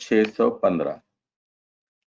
615।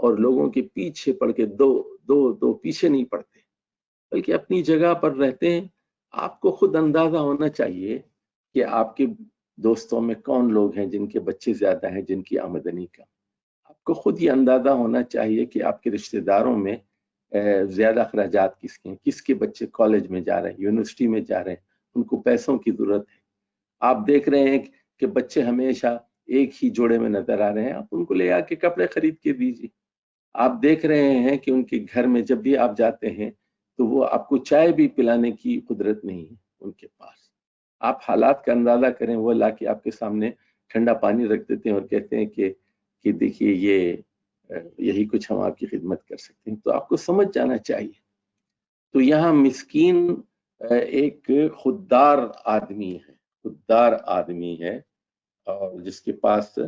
اور لوگوں کے پیچھے پڑ کے دو پیچھے نہیں پڑتے، بلکہ اپنی جگہ پر رہتے ہیں۔ آپ کو خود اندازہ ہونا چاہیے کہ آپ کے دوستوں میں کون لوگ ہیں جن کے بچے زیادہ ہیں، جن کی آمدنی کم۔ آپ کو خود یہ اندازہ ہونا چاہیے کہ آپ کے رشتہ داروں میں زیادہ اخراجات کس کے ہیں، کس کے بچے کالج میں جا رہے ہیں، یونیورسٹی میں جا رہے ہیں، ان کو پیسوں کی ضرورت ہے۔ آپ دیکھ رہے ہیں کہ بچے ہمیشہ ایک ہی جوڑے میں نظر آ رہے ہیں، آپ ان کو لے آ کے کپڑے خرید کے دیجیے۔ آپ دیکھ رہے ہیں کہ ان کے گھر میں جب بھی آپ جاتے ہیں تو وہ آپ کو چائے بھی پلانے کی قدرت نہیں ہے ان کے پاس۔ آپ حالات کا اندازہ کریں، وہ لا کے آپ کے سامنے ٹھنڈا پانی رکھ دیتے ہیں اور کہتے ہیں کہ دیکھیے یہی کچھ ہم آپ کی خدمت کر سکتے ہیں۔ تو آپ کو سمجھ جانا چاہیے۔ تو یہاں مسکین ایک خوددار آدمی ہے اور جس کے پاس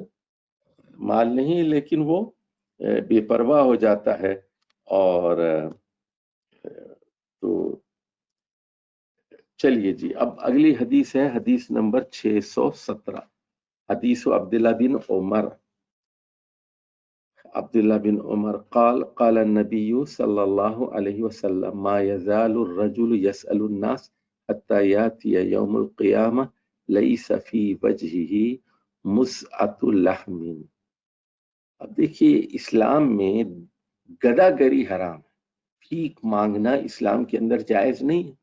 مال نہیں، لیکن وہ بے پرواہ ہو جاتا ہے۔ اور تو چلیے جی، اب اگلی حدیث ہے حدیث نمبر 617، حدیث عبداللہ بن عمر قال النبی صلی اللہ علیہ وسلم ما يزال الرجل يسأل الناس حتى ياتي يوم القیامة ليس في وجهه مسعة لحم۔ اب دیکھیے، اسلام میں گدا گری حرام ہے، بھیک مانگنا اسلام کے اندر جائز نہیں ہے۔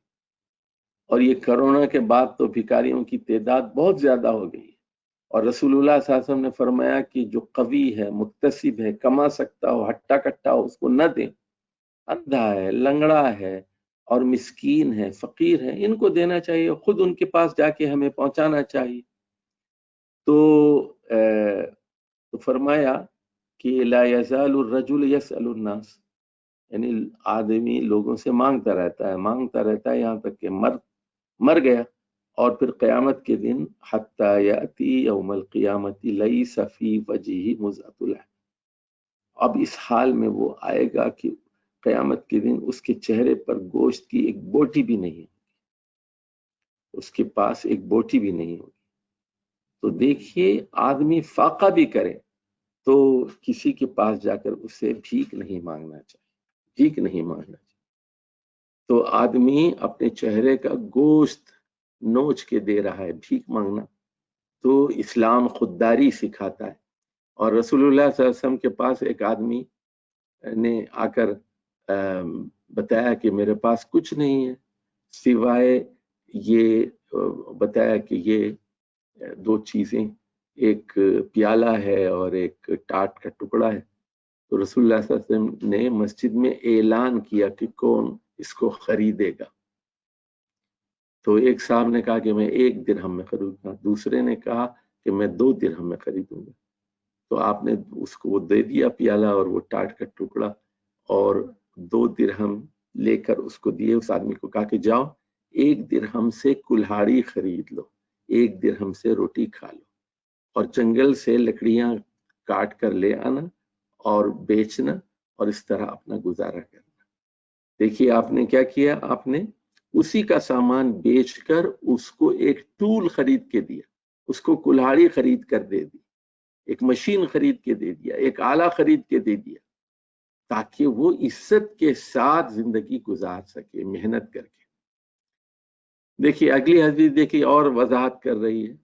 اور یہ کرونا کے بعد تو بھکاریوں کی تعداد بہت زیادہ ہو گئی ہے، اور رسول اللہ صلی اللہ علیہ وسلم نے فرمایا کہ جو قوی ہے، مکتسب ہے، کما سکتا ہو، ہٹا کٹا ہو، اس کو نہ دیں۔ اندھا ہے، لنگڑا ہے اور مسکین ہے، فقیر ہے، ان کو دینا چاہیے، خود ان کے پاس جا کے ہمیں پہنچانا چاہیے۔ تو فرمایا کہ لا یزال الرجل یسأل الناس، یعنی آدمی لوگوں سے مانگتا رہتا ہے یہاں تک کہ مر گیا، اور پھر قیامت کے دن حتی یأتی یوم القیامت لیس فی وجہہ مزعۃ لحم، اب اس حال میں وہ آئے گا کہ قیامت کے دن اس کے چہرے پر گوشت کی ایک بوٹی بھی نہیں ہوگی، اس کے پاس ایک بوٹی بھی نہیں ہوگی۔ تو دیکھیے، آدمی فاقہ بھی کرے تو کسی کے پاس جا کر اسے بھیک نہیں مانگنا چاہیے۔ تو آدمی اپنے چہرے کا گوشت نوچ کے دے رہا ہے، بھیک مانگنا۔ تو اسلام خودداری سکھاتا ہے۔ اور رسول اللہ صلی اللہ علیہ وسلم کے پاس ایک آدمی نے آ کر بتایا کہ میرے پاس کچھ نہیں ہے سوائے یہ، بتایا کہ یہ دو چیزیں، ایک پیالہ ہے اور ایک ٹاٹ کا ٹکڑا ہے۔ تو رسول اللہ صلی اللہ علیہ وسلم نے مسجد میں اعلان کیا کہ کون اس کو خریدے گا۔ تو ایک صاحب نے کہا کہ میں 1 درہم میں خریدوں گا، دوسرے نے کہا کہ میں 2 درہم میں خریدوں گا۔ تو آپ نے اس کو وہ دے دیا پیالہ اور وہ ٹاٹ کا ٹکڑا، اور 2 درہم لے کر اس کو دیے۔ اس آدمی کو کہا کہ جاؤ 1 درہم سے کلہاڑی خرید لو، 1 درہم سے روٹی کھا لو، اور جنگل سے لکڑیاں کاٹ کر لے آنا اور بیچنا، اور اس طرح اپنا گزارا کرنا۔ دیکھیے آپ نے کیا کیا، آپ نے اسی کا سامان بیچ کر اس کو ایک ٹول خرید کے دیا، اس کو کلہاڑی خرید کر دے دی، ایک مشین خرید کے دے دیا، ایک آلہ خرید کے دے دیا، تاکہ وہ عزت کے ساتھ زندگی گزار سکے محنت کر کے۔ دیکھیے اگلی حدیث دیکھیے اور وضاحت کر رہی ہے۔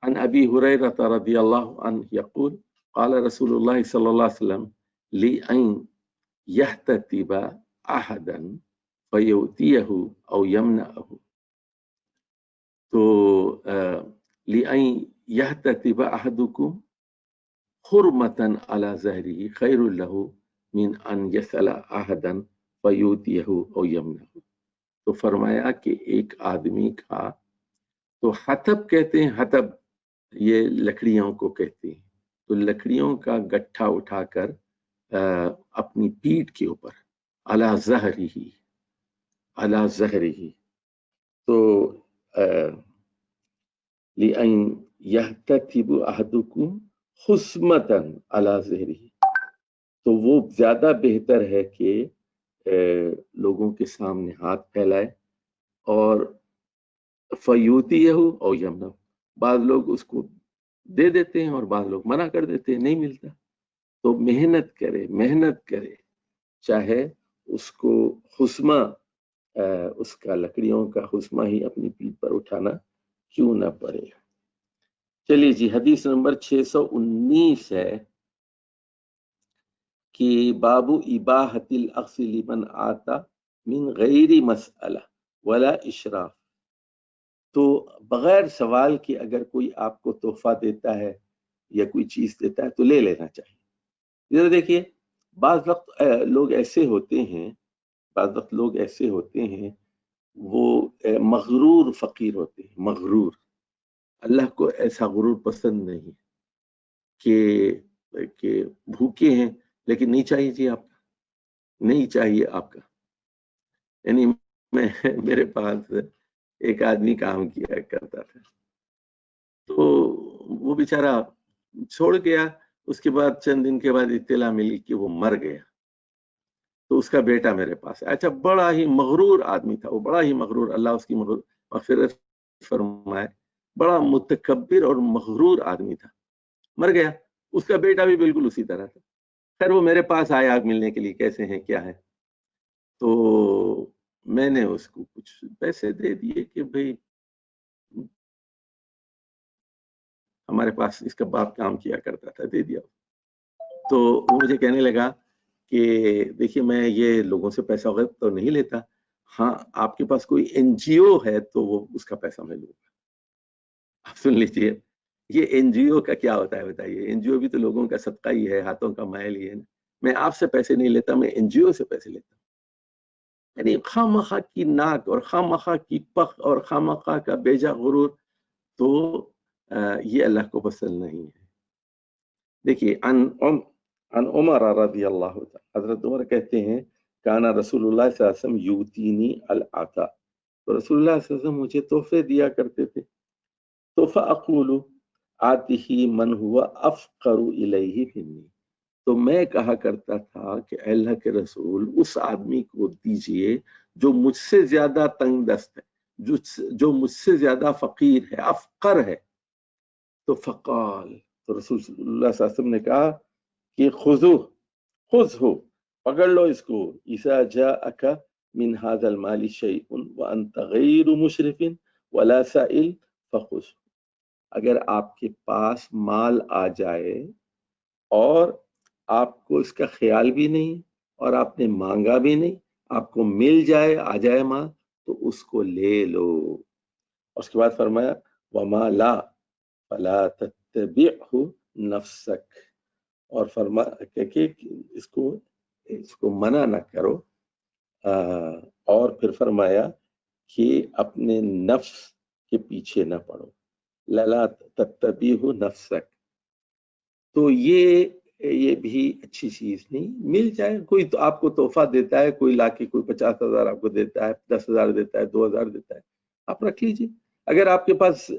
عن ابی ہریرہ رضی اللہ عنہ یقول قال رسول اللہ صلی اللہ علیہ وسلم لئن یحتتب احدا فیؤتیہ او یمنعہ، تو لئن یحتتب احدکم حرمتا علی ظہرہ خیر لہ من ان یسأل احدا فیؤتیہ او یمنعہ۔ تو فرمایا کہ ایک آدمی کا، تو حطب کہتے ہیں، حطب یہ لکڑیوں کو کہتے ہیں، تو لکڑیوں کا گٹھا اٹھا کر اپنی پیٹھ کے اوپر علی ظہرہ، تو لئن یحتتب احدکم خصمتا علی ظہرہ، تو وہ زیادہ بہتر ہے کہ لوگوں کے سامنے ہاتھ پھیلائے اور فیوتیہ او یمنع، بعض لوگ اس کو دے دیتے ہیں اور بعض لوگ منع کر دیتے ہیں، نہیں ملتا۔ تو محنت کرے چاہے اس کو خسمہ اس کا لکڑیوں کا خسمہ ہی اپنی پیٹھ پر اٹھانا کیوں نہ پڑے۔ چلیے جی، حدیث نمبر 619 ہے کہ باب اباحۃ الاخذ لمن آتا من غیر مسئلہ ولا اشراف، تو بغیر سوال کے اگر کوئی آپ کو تحفہ دیتا ہے یا کوئی چیز دیتا ہے تو لے لینا چاہیے۔ ذرا دیکھیے، بعض وقت لوگ ایسے ہوتے ہیں وہ مغرور فقیر ہوتے ہیں، مغرور۔ اللہ کو ایسا غرور پسند نہیں کہ بھوکے ہیں لیکن نہیں چاہیے جی آپ کا، نہیں چاہیے آپ کا۔ یعنی میرے پاس ایک آدمی کام کیا کرتا تھا، تو وہ بیچارہ چھوڑ گیا، اس کے بعد چند دن کے بعد اطلاع ملی کہ وہ مر گیا، تو اس کا بیٹا میرے پاس ہے۔ اچھا، بڑا ہی مغرور آدمی تھا وہ، بڑا ہی مغرور، اللہ اس کی مغفرت فرمائے، بڑا متکبر اور مغرور آدمی تھا، مر گیا۔ اس کا بیٹا بھی بالکل اسی طرح تھا۔ خیر وہ میرے پاس آیا ملنے کے لیے، کیسے ہیں کیا ہے، تو میں نے اس کو کچھ پیسے دے دیے کہ بھئی ہمارے پاس اس کا باپ کام کیا کرتا تھا، دے دیا۔ تو وہ مجھے کہنے لگا کہ دیکھیے میں یہ لوگوں سے پیسہ وغیرہ تو نہیں لیتا، ہاں آپ کے پاس کوئی این جی او ہے تو وہ اس کا پیسہ میں لوں گا۔ آپ سن لیجیے، یہ این جی او کا کیا ہوتا ہے بتائیے؟ این جی او بھی تو لوگوں کا صدقہ ہی ہے، ہاتھوں کا مائل ہی ہے۔ میں آپ سے پیسے نہیں لیتا، میں این جی او سے پیسے لیتا ہوں۔ یعنی خواہ مخواہ کی ناک اور خواہ مخواہ کی پخ اور خواہ مخواہ کا بیجا غرور، تو یہ اللہ کو پسند نہیں ہے۔ دیکھیے، عن عمر رضی اللہ تعالی، حضرت عمر کہتے ہیں کانا رسول اللہ صلی اللہ علیہ وسلم یوتینی العطا، تو رسول اللہ صلی اللہ علیہ وسلم مجھے تحفے دیا کرتے تھے، تو فاقول آتہ من ہوا افقر الیہ منی، تو میں کہا کرتا تھا کہ اے اللہ کے رسول اس آدمی کو دیجئے جو مجھ سے زیادہ تنگ دست ہے، جو مجھ سے زیادہ فقیر ہے، افقر ہے۔ تو فقال، تو رسول اللہ صلی اللہ علیہ وسلم نے کہا کہ خذہ، پکڑ لو اس کو، اذا جاءک من هذا المال شیء وانت غیر مشرف ولا سائل فخذ، اگر آپ کے پاس مال آ جائے اور آپ کو اس کا خیال بھی نہیں اور آپ نے مانگا بھی نہیں، آپ کو مل جائے، آ جائے مال، تو اس کو لے لو۔ اس کے بعد فرمایا وما لا فلا تتبعہ نفسک، اور فرمایا کہ اس کو منع نہ کرو، اور پھر فرمایا کہ اپنے نفس کے پیچھے نہ پڑو، لا تتبعہ نفسک۔ تو یہ بھی اچھی چیز نہیں، مل جائے، کوئی تو آپ کو تحفہ دیتا ہے، کوئی لا کے کوئی 50,000 آپ کو دیتا ہے، 10,000 دیتا ہے، 2,000 دیتا ہے، آپ رکھ لیجیے۔ اگر آپ کے پاس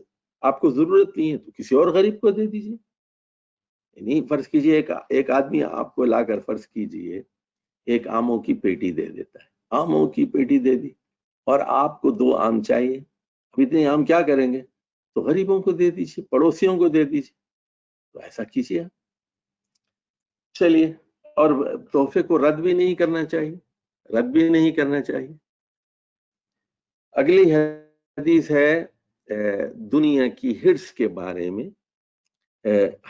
آپ کو ضرورت نہیں ہے تو کسی اور غریب کو دے دیجیے۔ یعنی فرض کیجیے ایک آدمی آپ کو لا کر فرض کیجیے ایک آموں کی پیٹی دے دیتا ہے، آموں کی پیٹی دے دی، اور آپ کو 2 آم چاہیے، اب اتنے آم کیا کریں گے؟ تو غریبوں کو دے دیجیے، پڑوسیوں کو دے دیجیے، تو ایسا کیجیے۔ چلیے، اور تحفے کو رد بھی نہیں کرنا چاہیے، اگلی حدیث ہے دنیا کی ہرس کے بارے میں،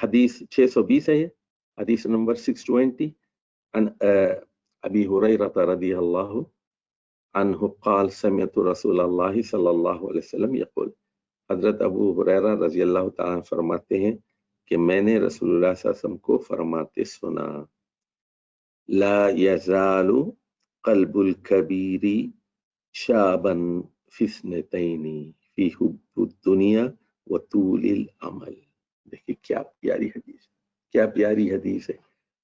حدیث 620 ہے، حدیث نمبر 620، عن ابی ہریرہ رضی اللہ عنہ قال سمعت رسول اللہ صلی اللہ علیہ وسلم یقول، حضرت ابو ہریرہ رضی اللہ تعالیٰ فرماتے ہیں کہ میں نے رسول اللہ صلی اللہ علیہ وسلم کو فرماتے سنا، لا یزال قلب الکبیر شابا فی اثنتین فی حب الدنیا و طول العمل۔ دیکھیے کیا پیاری حدیث ہے،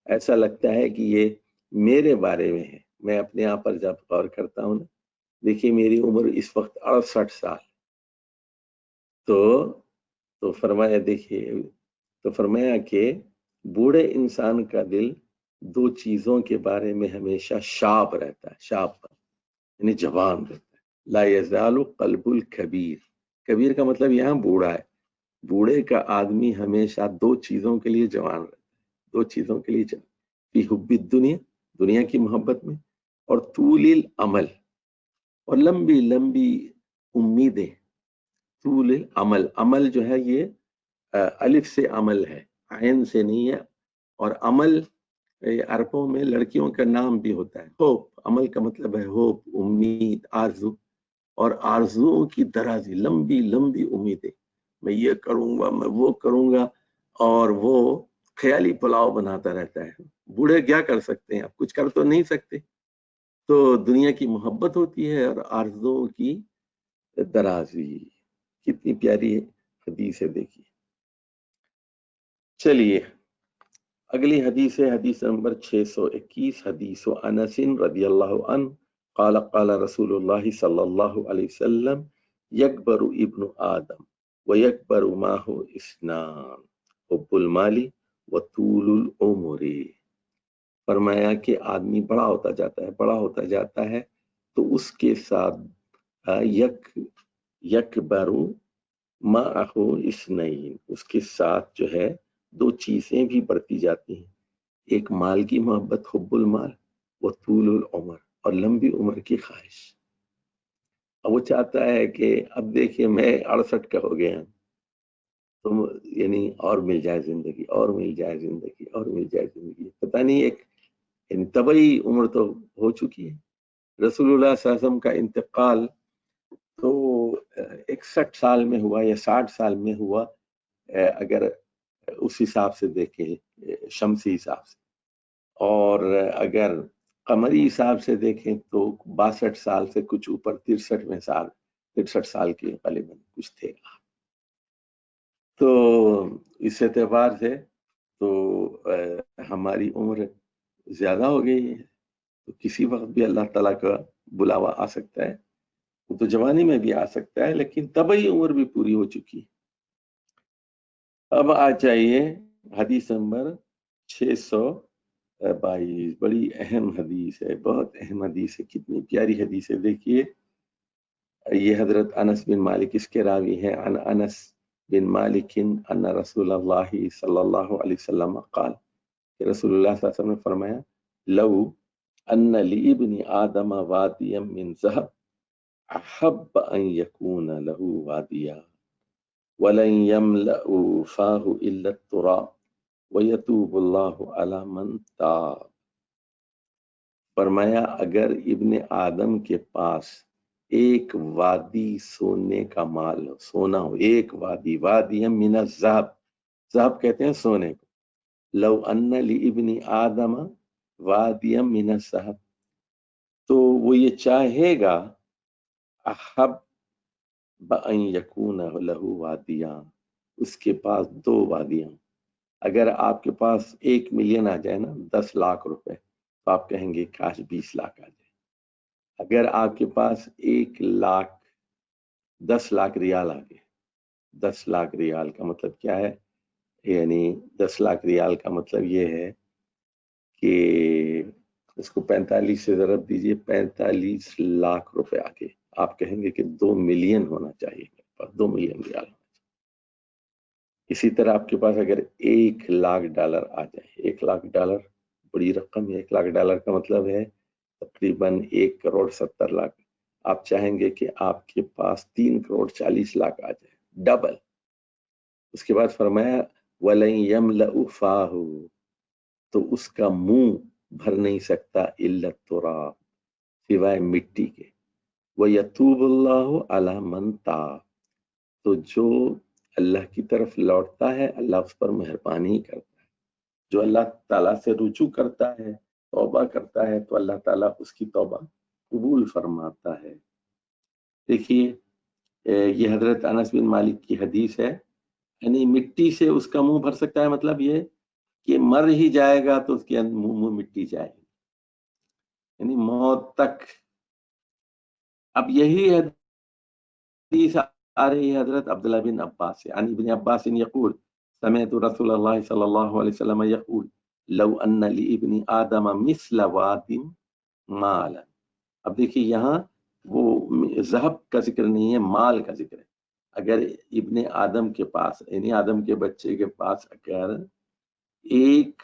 ایسا لگتا ہے کہ یہ میرے بارے میں ہے۔ میں اپنے آپ پر جب غور کرتا ہوں نا، دیکھیے میری عمر اس وقت 68 سال، تو فرمایا، دیکھیے تو فرمایا کہ بوڑھے انسان کا دل 2 چیزوں کے بارے میں ہمیشہ شاب رہتا ہے، شاب یعنی جوان رہتا ہے۔ لا یزال قلب الکبیر، کبیر کا مطلب یہاں بوڑھا ہے، بوڑھے کا آدمی ہمیشہ 2 چیزوں کے لیے جوان رہتا ہے، دو چیزوں کے لیے چل فی حب الدنیا، دنیا کی محبت میں، اور طول العمل، اور لمبی لمبی امیدیں. طول العمل، عمل جو ہے یہ الف سے عمل ہے، عین سے نہیں ہے. اور عمل عربوں میں لڑکیوں کا نام بھی ہوتا ہے. ہوپ، عمل کا مطلب ہے ہوپ، امید، آرزو. اور آرزوؤں کی درازی، لمبی لمبی امیدیں، میں یہ کروں گا، میں وہ کروں گا، اور وہ خیالی پلاؤ بناتا رہتا ہے. بوڑھے کیا کر سکتے ہیں، آپ کچھ کر تو نہیں سکتے. تو دنیا کی محبت ہوتی ہے اور آرزوؤں کی درازی. کتنی پیاری حدیث ہے، دیکھیے. چلیے اگلی حدیث ہے، حدیث نمبر 621. حدیث انس رضی اللہ عنہ قال قال رسول اللہ صلی اللہ علیہ وسلم یکبر ابن آدم ویکبر معه اثنان حب المال وطول العمر. فرمایا کہ آدمی بڑا ہوتا جاتا ہے، بڑا ہوتا جاتا ہے تو اس کے ساتھ یکبر معه اثنین، اس کے ساتھ جو ہے دو چیزیں بھی بڑھتی جاتی ہیں. ایک مال کی محبت، حب المال، و طول العمر، اور لمبی عمر کی خواہش. اب وہ چاہتا ہے کہ اب دیکھیں میں 68 کا ہو گیا، تو یعنی اور مل جائے زندگی، اور مل جائے زندگی، اور مل جائے زندگی. پتہ نہیں، ایک طبعی عمر تو ہو چکی ہے. رسول اللہ صلی اللہ علیہ وسلم کا انتقال تو 61 سال میں ہوا یا 60 سال میں ہوا، اگر اس حساب سے دیکھیں، شمسی حساب سے. اور اگر قمری حساب سے دیکھیں تو 62 سال سے کچھ اوپر، 63 سال کے غالباً کچھ تھے. تو اس اعتبار سے تو ہماری عمر زیادہ ہو گئی ہے، تو کسی وقت بھی اللہ تعالیٰ کا بلاوا آ سکتا ہے. وہ تو جوانی میں بھی آ سکتا ہے، لیکن طبعی عمر بھی پوری ہو چکی ہے. اب آ جائیے حدیث نمبر 622. بڑی اہم حدیث ہے، بہت اہم حدیث ہے. کتنی پیاری حدیث ہے، دیکھیے. یہ حضرت انس بن مالک اس کے راوی ہیں. عن انس بن مالک ان رسول اللہ صلی اللہ علیہ وسلم قال، کہ رسول اللہ صلی اللہ علیہ وسلم نے فرمایا لو ان لابن آدم وادیا من ذهب احب ان يكون له وادیا ولن يملأ فاه الا التراب ويتوب الله على من تاب. فرمایا اگر ابن آدم کے پاس ایک وادی سونے کا مال ہو، سونا ہو، ایک وادی، وادی من الذهب، ذهب کہتے ہیں سونے کو. لو ان لابن آدم وادی من الذهب، تو وہ یہ چاہے گا احب بان یکون له وادیاں، اس کے پاس دو وادیاں. اگر آپ کے پاس 1 ملین آ جائے نا، 10 لاکھ روپے، تو آپ کہیں گے کاش 20 لاکھ آ جائے. اگر آپ کے پاس 10 لاکھ ریال آ گئے، 10 لاکھ ریال کا مطلب کیا ہے؟ یعنی 10 لاکھ ریال کا مطلب یہ ہے کہ اس کو 45 سے ضرب دیجئے، 45 لاکھ روپے آ گئے. آپ کہیں گے کہ 2 ملین ہونا چاہیے، 2 ملین ریال. اسی طرح آپ کے پاس اگر 1 لاکھ ڈالر آ جائے، 1 لاکھ ڈالر بڑی رقم ہے. 1 لاکھ ڈالر کا مطلب ہے تقریباً 1 کروڑ 70 لاکھ. آپ چاہیں گے کہ آپ کے پاس 3 کروڑ 40 لاکھ آ جائے، ڈبل. اس کے بعد فرمایا وَلَن يَمْلَأُ فَاهُ، تو اس کا منہ بھر نہیں سکتا الا التراب، سوائے مٹی کے. وَيَتُوبُ اللَّهُ عَلَى مَن تَابَ، تو جو اللہ کی طرف لوٹتا ہے اللہ اس پر مہربانی کرتا ہے. جو اللہ تعالیٰ سے رجوع کرتا ہے، توبہ کرتا ہے، تو اللہ تعالیٰ اس کی توبہ قبول فرماتا ہے. دیکھیے یہ حضرت انس بن مالک کی حدیث ہے. یعنی مٹی سے اس کا منہ بھر سکتا ہے، مطلب یہ کہ مر ہی جائے گا تو اس کے منہ مٹی جائے گی، یعنی موت تک. اب یہی حدیث آ رہی ہے حضرت عبداللہ بن عباس سے. عن ابن عباس یقول سمعت رسول اللہ صلی اللہ علیہ وسلم یقول لو ان لابن آدم مثل واد مالا. اب دیکھیے یہاں وہ ذهب کا ذکر نہیں ہے، مال کا ذکر ہے. اگر ابن آدم کے پاس، یعنی آدم کے بچے کے پاس اگر 1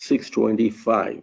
625,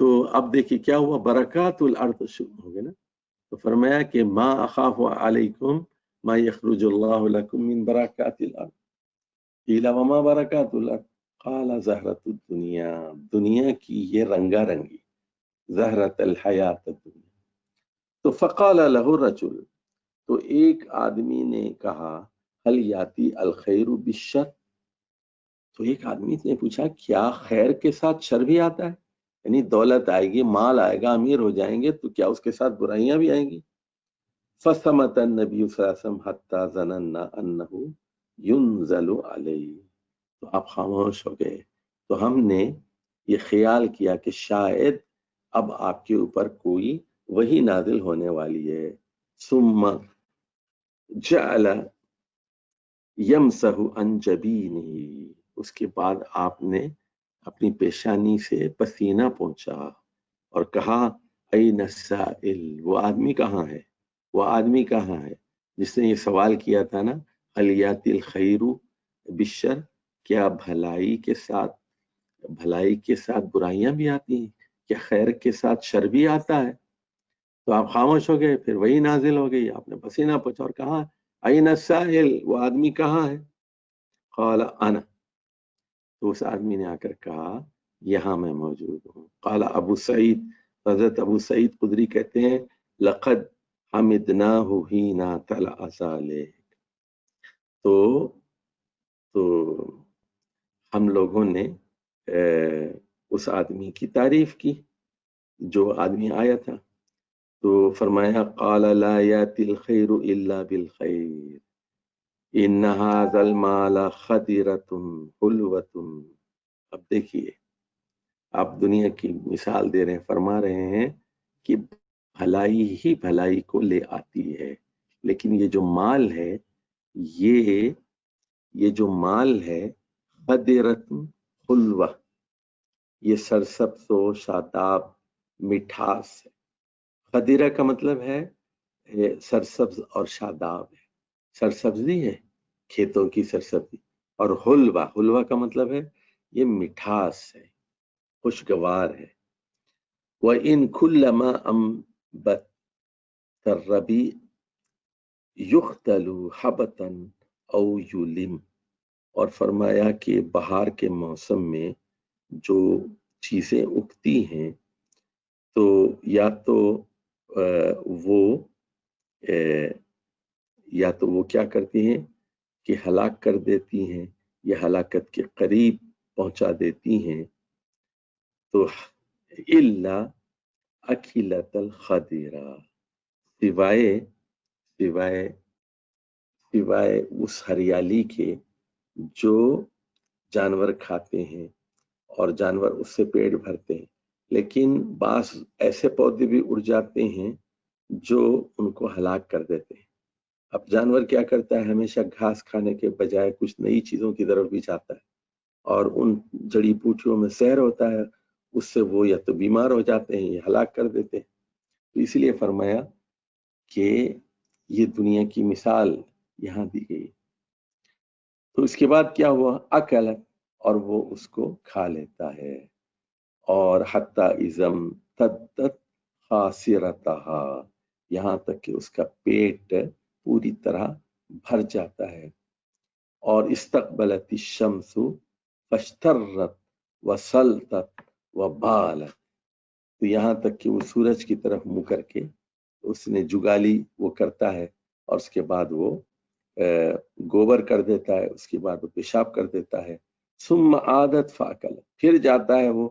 تو اب دیکھیے کیا ہوا، برکاتُ الارض شروع ہو گئے نا، تو فرمایا کہ ما اخاف علیکم ما یخرج اللہ لکم من برکات الارض، قیل وما برکات الارض قال زہرۃ الدنیا، دنیا کی یہ رنگا رنگی، زہرۃ الحیات الدنیا. تو فقال لہ الرجل، تو ایک آدمی نے کہا هل یاتی الخیر بالشر، تو ایک آدمی نے پوچھا کیا خیر کے ساتھ شر بھی آتا ہے، یعنی دولت آئے گی، مال آئے گا، امیر ہو جائیں گے تو کیا اس کے ساتھ برائیاں بھی آئیں گی؟ فصمت النبی صلی اللہ علیہ وسلم حتی ظننا انہ ينزل علیہ، تو آپ خاموش ہو گئے، تو ہم نے یہ خیال کیا کہ شاید اب آپ کے اوپر کوئی وحی نازل ہونے والی ہے. ثم جعل یمسح عن جبینہ، اس کے بعد آپ نے اپنی پیشانی سے پسینہ پہنچا اور کہا این السائل، وہ آدمی کہاں ہے، وہ آدمی کہاں ہے جس نے یہ سوال کیا تھا نا، هل یاتی الخیر بالشر، کیا بھلائی کے ساتھ برائیاں بھی آتی ہیں، کیا خیر کے ساتھ شر بھی آتا ہے؟ تو آپ خاموش ہو گئے، پھر وہی نازل ہو گئی، آپ نے پسینہ پوچھا اور کہا این السائل، وہ آدمی کہاں ہے؟ قال انا، تو اس آدمی نے آ کر کہا یہاں میں موجود ہوں. قال ابو سعید، حضرت ابو سعید خدری کہتے ہیں لقد حمدناہ حینا طلع ذلک، تو ہم لوگوں نے اس آدمی کی تعریف کی جو آدمی آیا تھا. تو فرمایا قال لا یاتی الخیر الا بالخیر ان ھذا المال خدرۃ حلوۃ. اب دیکھیے آپ دنیا کی مثال دے رہے ہیں، فرما رہے ہیں کہ بھلائی ہی بھلائی کو لے آتی ہے، لیکن یہ جو مال ہے، یہ جو مال ہے خدرۃ حلوہ، یہ سرسبز و شاداب مٹھاس ہے. خدرہ کا مطلب ہے سرسبز اور شاداب ہے، سرسبزی ہے کھیتوں کی سرسبزی، اور حلوہ کا مطلب ہے یہ مٹھاس ہے، خوشگوار ہے. وَإِن كُلَّمَا أَنبَتَ الرَّبِيعُ يُخْتَلُ حَبَةً أَوْ يُلِمُ، اور فرمایا کہ بہار کے موسم میں جو چیزیں اگتی ہیں تو یا تو وہ کیا کرتی ہیں کہ ہلاک کر دیتی ہیں یا ہلاکت کے قریب پہنچا دیتی ہیں. تو الا اکلت الخضرا، سوائے اس ہریالی کے جو جانور کھاتے ہیں اور جانور اس سے پیٹ بھرتے ہیں، لیکن بعض ایسے پودے بھی اڑ جاتے ہیں جو ان کو ہلاک کر دیتے ہیں. اب جانور کیا کرتا ہے، ہمیشہ گھاس کھانے کے بجائے کچھ نئی چیزوں کی طرف بھی جاتا ہے، اور ان جڑی بوٹیوں میں زہر ہوتا ہے، اس سے وہ یا تو بیمار ہو جاتے ہیں یا ہلاک کر دیتے ہیں. تو اسی لیے فرمایا کہ یہ دنیا کی مثال یہاں دی گئی. تو اس کے بعد کیا ہوا، اکل، اور وہ اس کو کھا لیتا ہے، اور حتی ازم تدت خاصرتہا، یہاں تک کہ اس کا پیٹ پوری طرح بھر جاتا ہے. اور استقبلت الشمس فاشترت وسلطت وبالت، تو یہاں تک کہ وہ سورج کی طرف منہ کر کے اس نے جگالی وہ کرتا ہے، اور اس کے بعد وہ گوبر کر دیتا ہے، اس کے بعد وہ پیشاب کر دیتا ہے. ثم عادت فاکل، پھر جاتا ہے وہ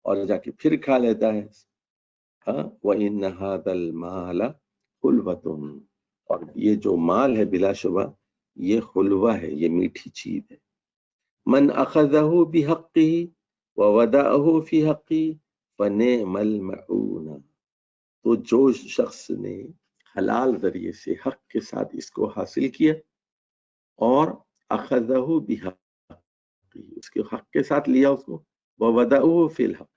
اور جا کے پھر کھا لیتا ہے. وَإِنَّ هَذَا الْمَالَ حُلْوَةٌ، اور یہ جو مال ہے بلا شبہ یہ حلوہ ہے، یہ میٹھی چیز ہے. من اخذہ بحقہ وودعہ فی حقہ فنعم المعون، تو جو شخص نے حلال ذریعے سے حق کے ساتھ اس کو حاصل کیا اور اخذہ بحقہ، اس کے حق کے ساتھ لیا اس کو، وودعہ فی الحق،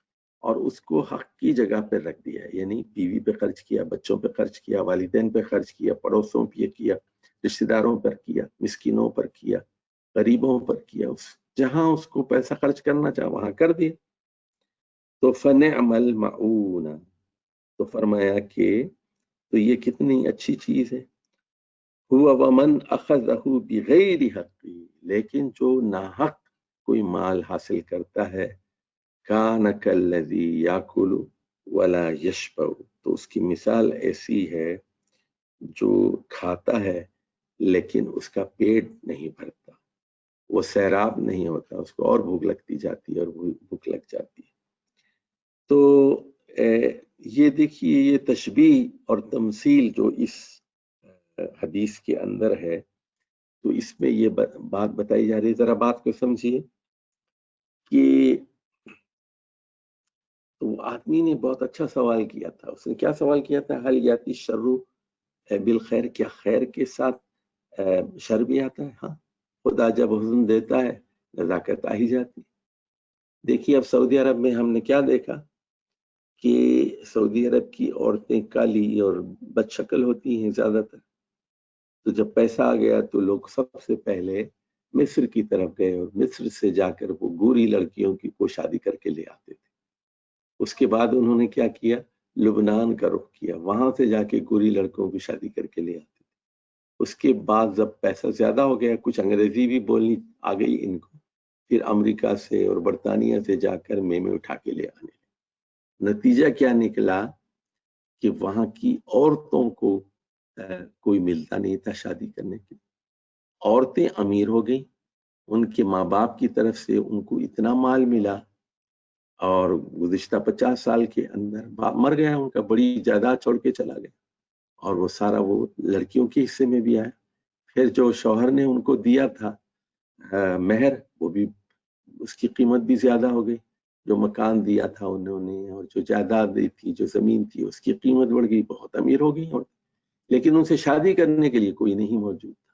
اور اس کو حق کی جگہ پہ رکھ دیا، یعنی بیوی پہ خرچ کیا، بچوں پہ خرچ کیا، والدین پہ خرچ کیا، پڑوسوں پہ کیا، رشتہ داروں پر کیا، مسکینوں پر کیا، غریبوں پر کیا، جہاں اس کو پیسہ خرچ کرنا چاہا وہاں کر دیا. تو فنعم المعون، تو فرمایا کہ تو یہ کتنی اچھی چیز ہے. ہوا ومن اخذہ بغیر حق، لیکن جو ناحق کوئی مال حاصل کرتا ہے، کان کالذی یاکل ولا یشبع، تو اس کی مثال ایسی ہے جو کھاتا ہے لیکن اس کا پیٹ نہیں بھرتا، وہ سیراب نہیں ہوتا، اس کو اور بھوک لگتی جاتی ہے اور بھوک لگ جاتی ہے. تو یہ دیکھیے یہ تشبیہ اور تمثیل جو اس حدیث کے اندر ہے، تو اس میں یہ بات بتائی جا رہی ہے. ذرا بات کو سمجھیے کہ تو آدمی نے بہت اچھا سوال کیا تھا. اس نے کیا سوال کیا تھا؟ حل یاتی الشر بالخیر، کیا خیر کے ساتھ شر بھی آتا ہے؟ ہاں، خدا جب حسن دیتا ہے نزاکت آ ہی جاتی. دیکھیے اب سعودی عرب میں ہم نے کیا دیکھا کہ سعودی عرب کی عورتیں کالی اور بد شکل ہوتی ہیں زیادہ تر. تو جب پیسہ آ گیا تو لوگ سب سے پہلے مصر کی طرف گئے اور مصر سے جا کر وہ گوری لڑکیوں کی کو شادی کر کے لے آتے تھے. اس کے بعد انہوں نے کیا کیا؟ لبنان کا رخ کیا، وہاں سے جا کے گوری لڑکوں کی شادی کر کے لے آتے تھے. اس کے بعد جب پیسہ زیادہ ہو گیا، کچھ انگریزی بھی بولنی آ گئی ان کو، پھر امریکہ سے اور برطانیہ سے جا کر میمے اٹھا کے لے آنے. نتیجہ کیا نکلا کہ وہاں کی عورتوں کو کوئی ملتا نہیں تھا شادی کرنے کے لیے. عورتیں امیر ہو گئیں، ان کے ماں باپ کی طرف سے ان کو اتنا مال ملا، اور گزشتہ 50 سال کے اندر باپ مر گیا ان کا، بڑی جائیداد چھوڑ کے چلا گیا، اور وہ سارا وہ لڑکیوں کے حصے میں بھی آیا. پھر جو شوہر نے ان کو دیا تھا مہر، وہ بھی اس کی قیمت بھی زیادہ ہو گئی. جو مکان دیا تھا انہوں نے اور جو جائیداد دی تھی، جو زمین تھی، اس کی قیمت بڑھ گئی، بہت امیر ہو گئی. لیکن ان سے شادی کرنے کے لیے کوئی نہیں موجود تھا.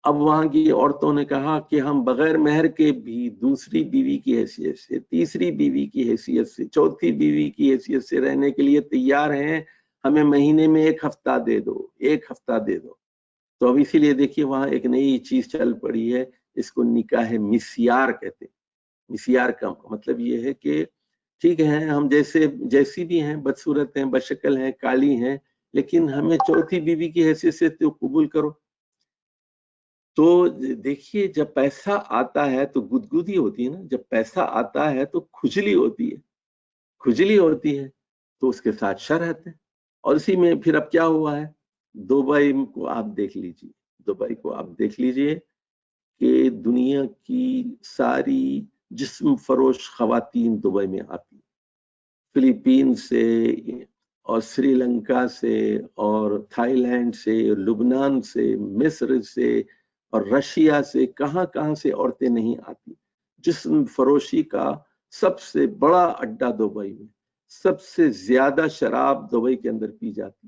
اب وہاں کی عورتوں نے کہا کہ ہم بغیر مہر کے بھی دوسری بیوی کی حیثیت سے، تیسری بیوی کی حیثیت سے، چوتھی بیوی کی حیثیت سے رہنے کے لیے تیار ہیں، ہمیں مہینے میں 1 ہفتہ دے دو، 1 ہفتہ دے دو. تو اب اسی لیے دیکھیے وہاں ایک نئی چیز چل پڑی ہے، اس کو نکاح مسیار کہتے ہیں. مسیار کا مطلب یہ ہے کہ ٹھیک ہے ہم جیسی بھی ہیں، بدصورت ہیں، بدشکل ہیں، کالی ہیں، لیکن ہمیں چوتھی بیوی کی حیثیت سے تو قبول کرو. تو دیکھیے جب پیسہ آتا ہے تو گدگدی ہوتی ہے نا، جب پیسہ آتا ہے تو کھجلی ہوتی ہے، کھجلی ہوتی ہے، تو اس کے ساتھ شر ہے. اور اسی میں پھر اب کیا ہوا ہے؟ دبئی کو آپ دیکھ لیجئے، دبئی کو آپ دیکھ لیجئے کہ دنیا کی ساری جسم فروش خواتین دبئی میں آتی، فلیپین سے اور سری لنکا سے اور تھائی لینڈ سے، لبنان سے، مصر سے اور رشیا سے، کہاں کہاں سے عورتیں نہیں آتی. جسم فروشی کا سب سے بڑا اڈا دبئی میں، سب سے زیادہ شراب دبئی کے اندر پی جاتی،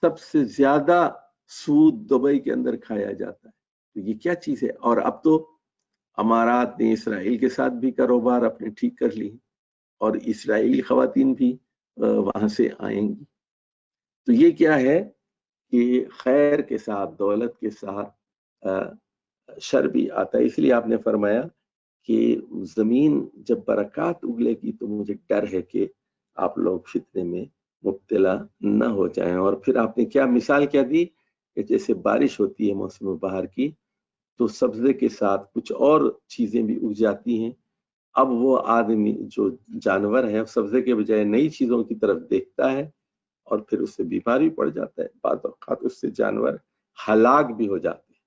سب سے زیادہ سود دبئی کے اندر کھایا جاتا ہے. تو یہ کیا چیز ہے؟ اور اب تو امارات نے اسرائیل کے ساتھ بھی کاروبار اپنے ٹھیک کر لی، اور اسرائیلی خواتین بھی وہاں سے آئیں گی. تو یہ کیا ہے کہ خیر کے ساتھ، دولت کے ساتھ شر بھی آتا ہے. اس لیے آپ نے فرمایا کہ زمین جب برکات اگلے گی تو مجھے ڈر ہے کہ آپ لوگ فتنے میں مبتلا نہ ہو جائیں. اور پھر آپ نے کیا مثال کیا دی کہ جیسے بارش ہوتی ہے موسم بہار کی، تو سبزے کے ساتھ کچھ اور چیزیں بھی اگ جاتی ہیں. اب وہ آدمی جو جانور ہے سبزے کے بجائے نئی چیزوں کی طرف دیکھتا ہے، اور پھر اس سے بیماری پڑ جاتا ہے. بعض اوقات اس سے جانور ہلاک بھی ہو جاتے ہیں.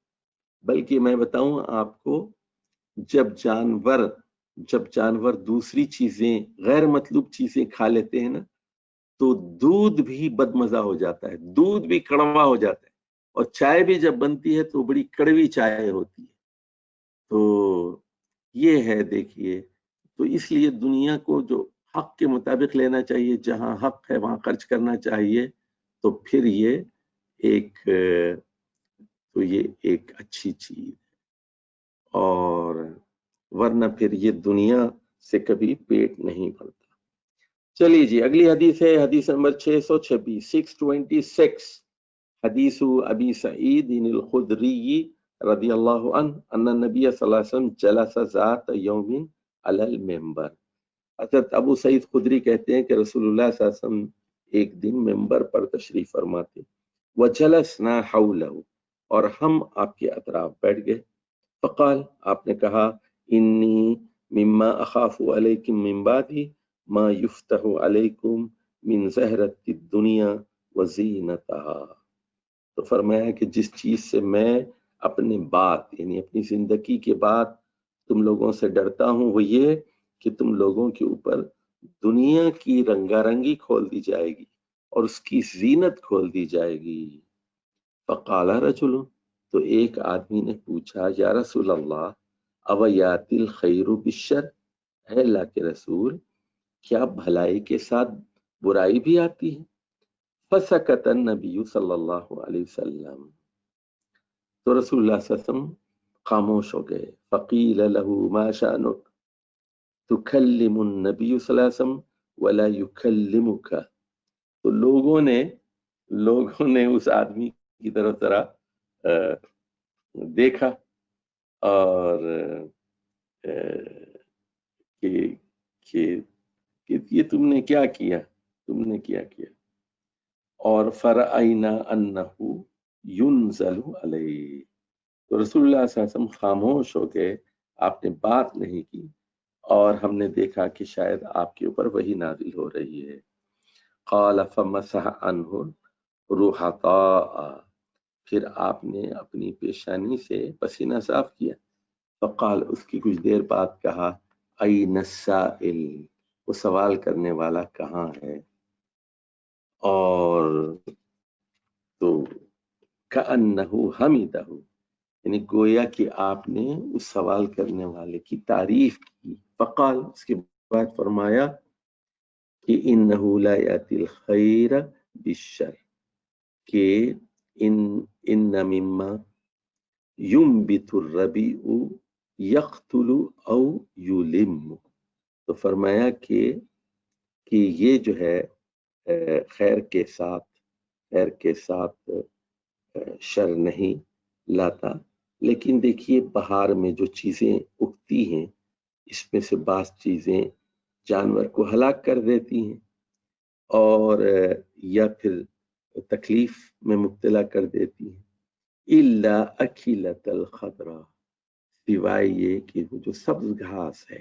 بلکہ میں بتاؤں آپ کو، جب جانور دوسری چیزیں، غیر مطلوب چیزیں کھا لیتے ہیں نا، تو دودھ بھی بدمزہ ہو جاتا ہے، دودھ بھی کڑوا ہو جاتا ہے، اور چائے بھی جب بنتی ہے تو بڑی کڑوی چائے ہوتی ہے. تو یہ ہے دیکھیے، تو اس لیے دنیا کو جو حق کے مطابق لینا چاہیے، جہاں حق ہے وہاں خرچ کرنا چاہیے. تو پھر یہ ایک اچھی چیز، اور ورنہ پھر یہ دنیا سے کبھی پیٹ نہیں بھرتا. چلیے جی اگلی حدیث ہے، حدیث نمبر 626، 626، حدیث ابی سعید الخدری رضی اللہ عنہ ان النبی صلی اللہ علیہ وسلم جلس ذات یوم علی المنبر. حضرت ابو سعید خدری کہتے ہیں کہ رسول اللہ صلی اللہ علیہ وسلم ایک دن ممبر پر تشریف فرما تھے، وجلسنا حولہ، اور ہم آپ کے اطراف بیٹھ گئے، فقال، آپ نے کہا، انی مما اخاف علیکم من بعدی ما یفتح علیکم من زہرت الدنیا وزینتها، تو فرمایا کہ جس چیز سے میں اپنے بعد یعنی اپنی زندگی کے بعد تم لوگوں سے ڈرتا ہوں وہ یہ کہ تم لوگوں کے اوپر دنیا کی رنگا رنگی کھول دی جائے گی اور اس کی زینت کھول دی جائے گی۔ فقال رجل، تو ایک آدمی نے پوچھا، یا رسول اللہ، او یاتی الخیر بالشر، اے اللہ کے رسول، کیا بھلائی کے ساتھ برائی بھی آتی ہے؟ فسکت النبی صلی اللہ علیہ وسلم، تو رسول اللہ صلی اللہ علیہ وسلم خاموش ہو گئے۔ فقیل له ما شأنک تکلم النبی صلی اللہ علیہ وسلم ولا یکلمک، تو لوگوں نے اس آدمی کی طرف ذرا دیکھا اور کہ یہ تم نے کیا کیا، اور فرأینا انہ ینزل علیہ، تو رسول اللہ صلی اللہ علیہ وسلم خاموش ہو گئے، آپ نے بات نہیں کی، اور ہم نے دیکھا کہ شاید آپ کے اوپر وہی نازل ہو رہی ہے۔ قال فمسح عنہ رحقاء، پھر آپ نے اپنی پیشانی سے پسینہ صاف کیا، فقال، اس کی کچھ دیر بعد کہا، این السائل، وہ سوال کرنے والا کہاں ہے؟ اور تو کأنہ حمدہ، یعنی گویا کہ آپ نے اس سوال کرنے والے کی تعریف کی۔ فقال، اس کے بعد فرمایا کہ انہ لا یاتی الخیر بالشر، کہ ان مما ینبت الربیع یقتل او یلم، تو فرمایا کہ یہ جو ہے خیر کے ساتھ شر نہیں لاتا، لیکن دیکھیے بہار میں جو چیزیں اگتی ہیں اس میں سے بعض چیزیں جانور کو ہلاک کر دیتی ہیں اور یا پھر تکلیف میں مبتلا کر دیتی ہیں، الا اکلۃ الخضرا، سوائے یہ کہ وہ جو سبز گھاس ہے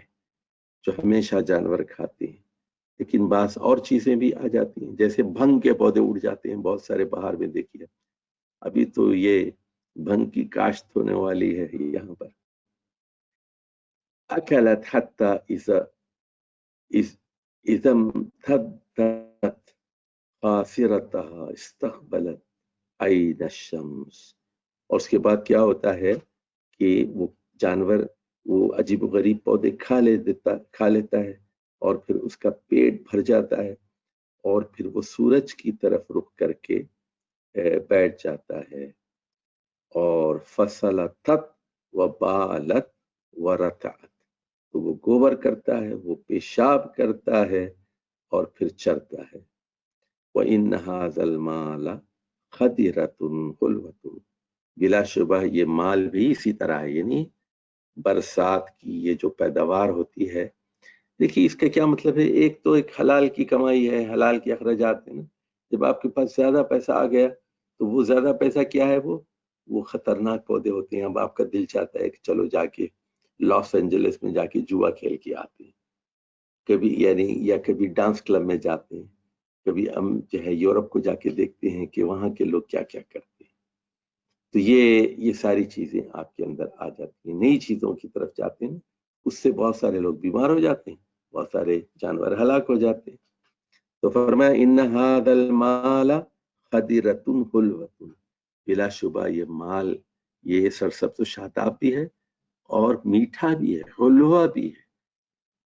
جو ہمیشہ جانور کھاتے ہیں، لیکن بعض اور چیزیں بھی آ جاتی ہیں، جیسے بھنگ کے پودے اڑ جاتے ہیں بہت سارے بہار میں، دیکھیے ابھی تو یہ بھنگ کی کاشت ہونے والی ہے یہاں پر۔ اکلت حتی اذا امتدت خاصرتها استقبلت عین الشمس، اور اس کے بعد کیا ہوتا ہے کہ وہ جانور وہ عجیب و غریب پودے کھا لیتا ہے اور پھر اس کا پیٹ بھر جاتا ہے اور پھر وہ سورج کی طرف رخ کر کے بیٹھ جاتا ہے، اور فصلت وبالت ورتعت، تو وہ گوبر کرتا ہے، وہ پیشاب کرتا ہے اور پھر چرتا ہے۔ وَإِنَّ هَذَا الْمَالَ خَدِرَةٌ حُلْوَةٌ، بلا شبہ یہ مال بھی اسی طرح ہے، یعنی برسات کی یہ جو پیداوار ہوتی ہے، دیکھیے اس کا کیا مطلب ہے، ایک تو ایک حلال کی کمائی ہے، حلال کے اخراجات ہیں نا، جب آپ کے پاس زیادہ پیسہ آ گیا تو وہ زیادہ پیسہ کیا ہے، وہ خطرناک پودے ہوتے ہیں۔ اب آپ کا دل چاہتا ہے کہ چلو جا کے لاس اینجلس میں جا کے جوا کھیل کے آتے ہیں کبھی، یعنی یا کبھی ڈانس کلب میں جاتے ہیں، کبھی ہم جو ہے یورپ کو جا کے دیکھتے ہیں کہ وہاں کے لوگ کیا کیا کرتے ہیں، تو یہ ساری چیزیں آپ کے اندر آ جاتی ہیں، نئی چیزوں کی طرف جاتے ہیں، اس سے بہت سارے لوگ بیمار ہو جاتے ہیں، بہت سارے جانور ہلاک ہو جاتے ہیں۔ تو فرمایا ان ھذا المال خدرۃ حلوۃ، بلا شبہ یہ مال یہ سرسبز و شاداب بھی ہے اور میٹھا بھی ہے، حلوہ بھی ہے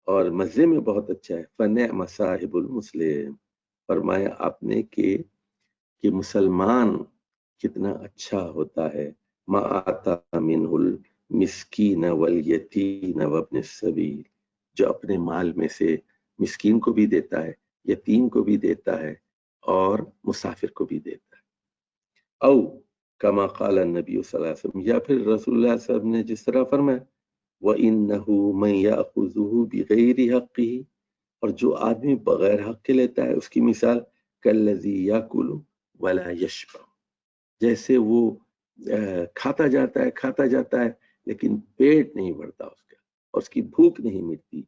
اور مزے میں بہت اچھا ہے۔ فنعم صاحب المسلم، فرمایا آپ نے کہ مسلمان کتنا اچھا ہوتا ہے، ما آتا منہ المسکین والیتیم وابن السبیل، جو اپنے مال میں سے مسکین کو بھی دیتا ہے، یتیم کو بھی دیتا ہے اور مسافر کو بھی دیتا ہے۔ او کما قال النبی صلی اللہ علیہ وسلم، یا پھر رسول اللہ صلی اللہ علیہ وسلم نے جس طرح فرمایا، وَإِنَّهُ مَنْ يَأْخُذُهُ بِغَيْرِ حَقِّهِ، اور جو آدمی بغیر حق کے لیتا ہے اس کی مثال کالذی یاکل ولا یشبع، جیسے وہ کھاتا جاتا ہے لیکن پیٹ نہیں بھرتا اس کا اور اس کی بھوک نہیں مٹتی.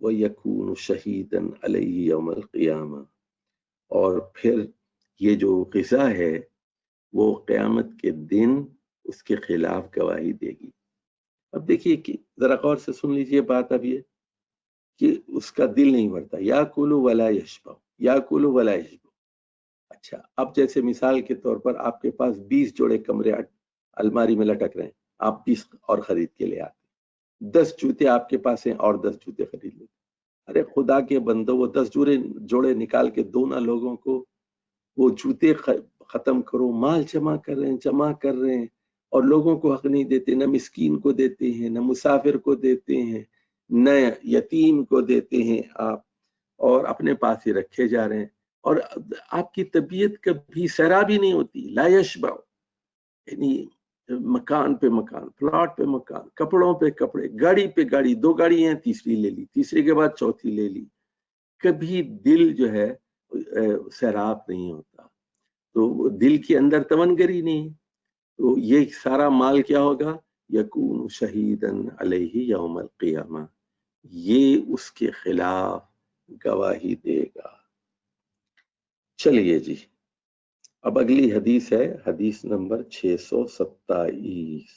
وَيَكُونُ شَهِيدًا عَلَيْهِ يَوْمَ الْقِيَامَةِ، اور پھر یہ جو غذا ہے وہ قیامت کے دن اس کے خلاف گواہی دے گی. اب دیکھیے کہ ذرا غور سے سن لیجئے بات اب یہ کہ اس کا دل نہیں بھرتا، یاکل ولا یشبع، یاکل ولا یشبع. اچھا، اب جیسے مثال کے طور پر آپ کے پاس 20 جوڑے کمرے الماری میں لٹک رہے ہیں، آپ 20 اور خرید کے لے آتے، 10 جوتے آپ کے پاس ہیں اور 10 جوتے خرید لیتے. ارے خدا کے بندو، وہ 10 جوڑے نکال کے دو نا لوگوں کو، وہ جوتے ختم کرو. مال جمع کر رہے ہیں اور لوگوں کو حق نہیں دیتے، نہ مسکین کو دیتے ہیں، نہ مسافر کو دیتے ہیں، نہ یتیم کو دیتے ہیں آپ، اور اپنے پاس ہی رکھے جا رہے ہیں. اور آپ کی طبیعت کبھی سیرابی نہیں ہوتی. لا یشبع، یعنی مکان پہ مکان، پلاٹ پہ مکان، کپڑوں پہ کپڑے، گاڑی پہ گاڑی، 2 گاڑی ہیں، تیسری لے لی، تیسری کے بعد چوتھی لے لی. کبھی دل جو ہے سیراب نہیں ہوتا، تو دل کے اندر تمنگری نہیں. تو یہ سارا مال کیا ہوگا؟ یکون شہیدن علیہ یوم القیامہ، یہ اس کے خلاف گواہی دے گا. چلیے جی، اب اگلی حدیث ہے حدیث نمبر 627.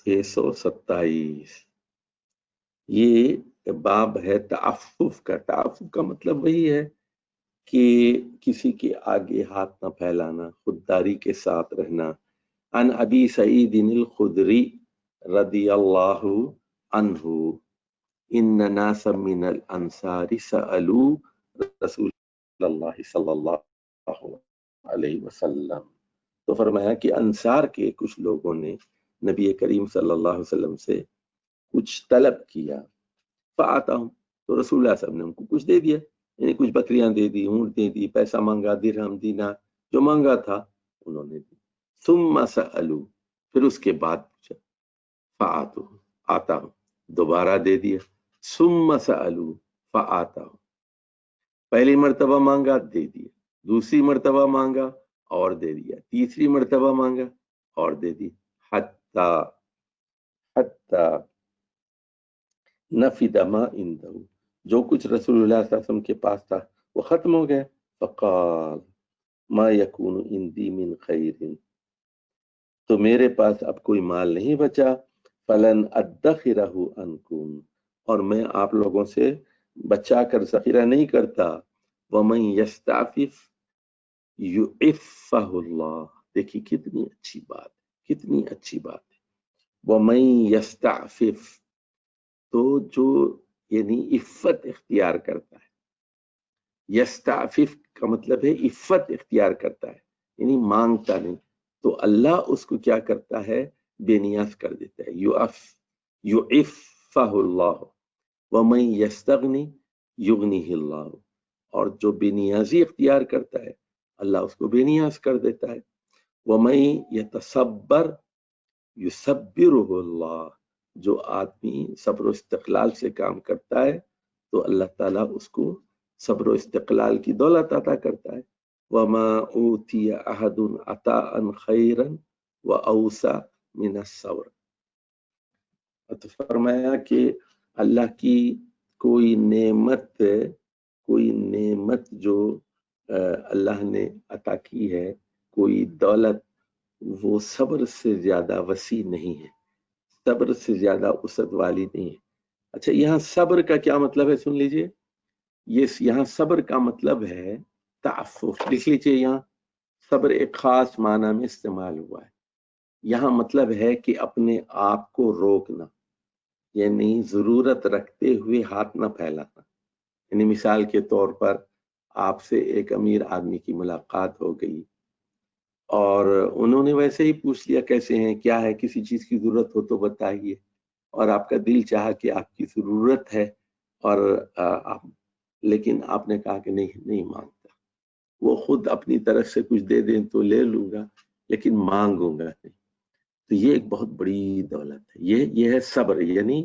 627 یہ باب ہے تعفف کا. تعفف کا مطلب وہی ہے کہ کسی کے آگے ہاتھ نہ پھیلانا، خودداری کے ساتھ رہنا. عن ابی سعید الخدری رضی اللہ عنہ ان ناسا من الانصار سألوا رسول اللہ صلی اللہ علیہ وسلم. تو فرمایا کہ انصار کے کچھ لوگوں نے نبی کریم صلی اللہ علیہ وسلم سے کچھ طلب کیا. فآتاہم، تو رسول اللہ صلی اللہ علیہ وسلم نے ان کو کچھ دے دیا، یعنی کچھ بکریاں دے دی، اونٹ دے دی، پیسہ مانگا، درہم دینار جو مانگا تھا انہوں نے دی. ثم سألوا، پھر اس کے بعد پوچھا. فآتو، آتا ہوں، دوبارہ دے دیا. ثم سألوا فآتاہم، پہلی مرتبہ مانگا دے دیا، دوسری مرتبہ مانگا اور دے دیا، تیسری مرتبہ مانگا اور دے دی. حتی نفد ما عنده، جو کچھ رسول اللہ صلی اللہ علیہ وسلم کے پاس تھا وہ ختم ہو گیا. فقال ما یکون عندی من خیر، تو میرے پاس اب کوئی مال نہیں بچا. فلن ادخرہ عنکم، اور میں آپ لوگوں سے بچا کر ذخیرہ نہیں کرتا. ومن یستعفف یعفہ اللہ، دیکھیے کتنی اچھی بات، کتنی اچھی بات ہے. ومن یستعفف، تو جو یعنی عفت اختیار کرتا ہے. یستعفف کا مطلب ہے عفت اختیار کرتا ہے، یعنی مانگتا نہیں، تو اللہ اس کو کیا کرتا ہے؟ بے نیاز کر دیتا ہے. یعفہ اللہ. ومن یستغنی یغنیہ اللہ، اور جو بے نیازی اختیار کرتا ہے اللہ اس کو بے نیاز کر دیتا ہے. ومن یتصبر یصبرہ اللہ، جو آدمی صبر و استقلال سے کام کرتا ہے تو اللہ تعالیٰ اس کو صبر و استقلال کی دولت عطا کرتا ہے. وما اوتی احد عطاء خیرا واوسع من الصبر، تو فرمایا کہ اللہ کی کوئی نعمت جو اللہ نے عطا کی ہے، کوئی دولت، وہ صبر سے زیادہ وسیع نہیں ہے، صبر سے زیادہ وسعت والی نہیں ہے. اچھا، یہاں صبر کا کیا مطلب ہے سن لیجئے. یہاں صبر کا مطلب ہے تعفف. لکھ لیجئے، یہاں صبر ایک خاص معنی میں استعمال ہوا ہے. یہاں مطلب ہے کہ اپنے آپ کو روکنا، یعنی ضرورت رکھتے ہوئے ہاتھ نہ پھیلانا. یعنی مثال کے طور پر آپ سے ایک امیر آدمی کی ملاقات ہو گئی اور انہوں نے ویسے ہی پوچھ لیا کیسے ہیں، کیا ہے، کسی چیز کی ضرورت ہو تو بتائیے، اور آپ کا دل چاہا کہ آپ کی ضرورت ہے، اور لیکن آپ نے کہا کہ نہیں مانگتا. وہ خود اپنی طرف سے کچھ دے دیں تو لے لوں گا لیکن مانگوں گا نہیں. تو یہ ایک بہت بڑی دولت ہے. یہ ہے صبر، یعنی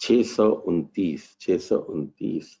629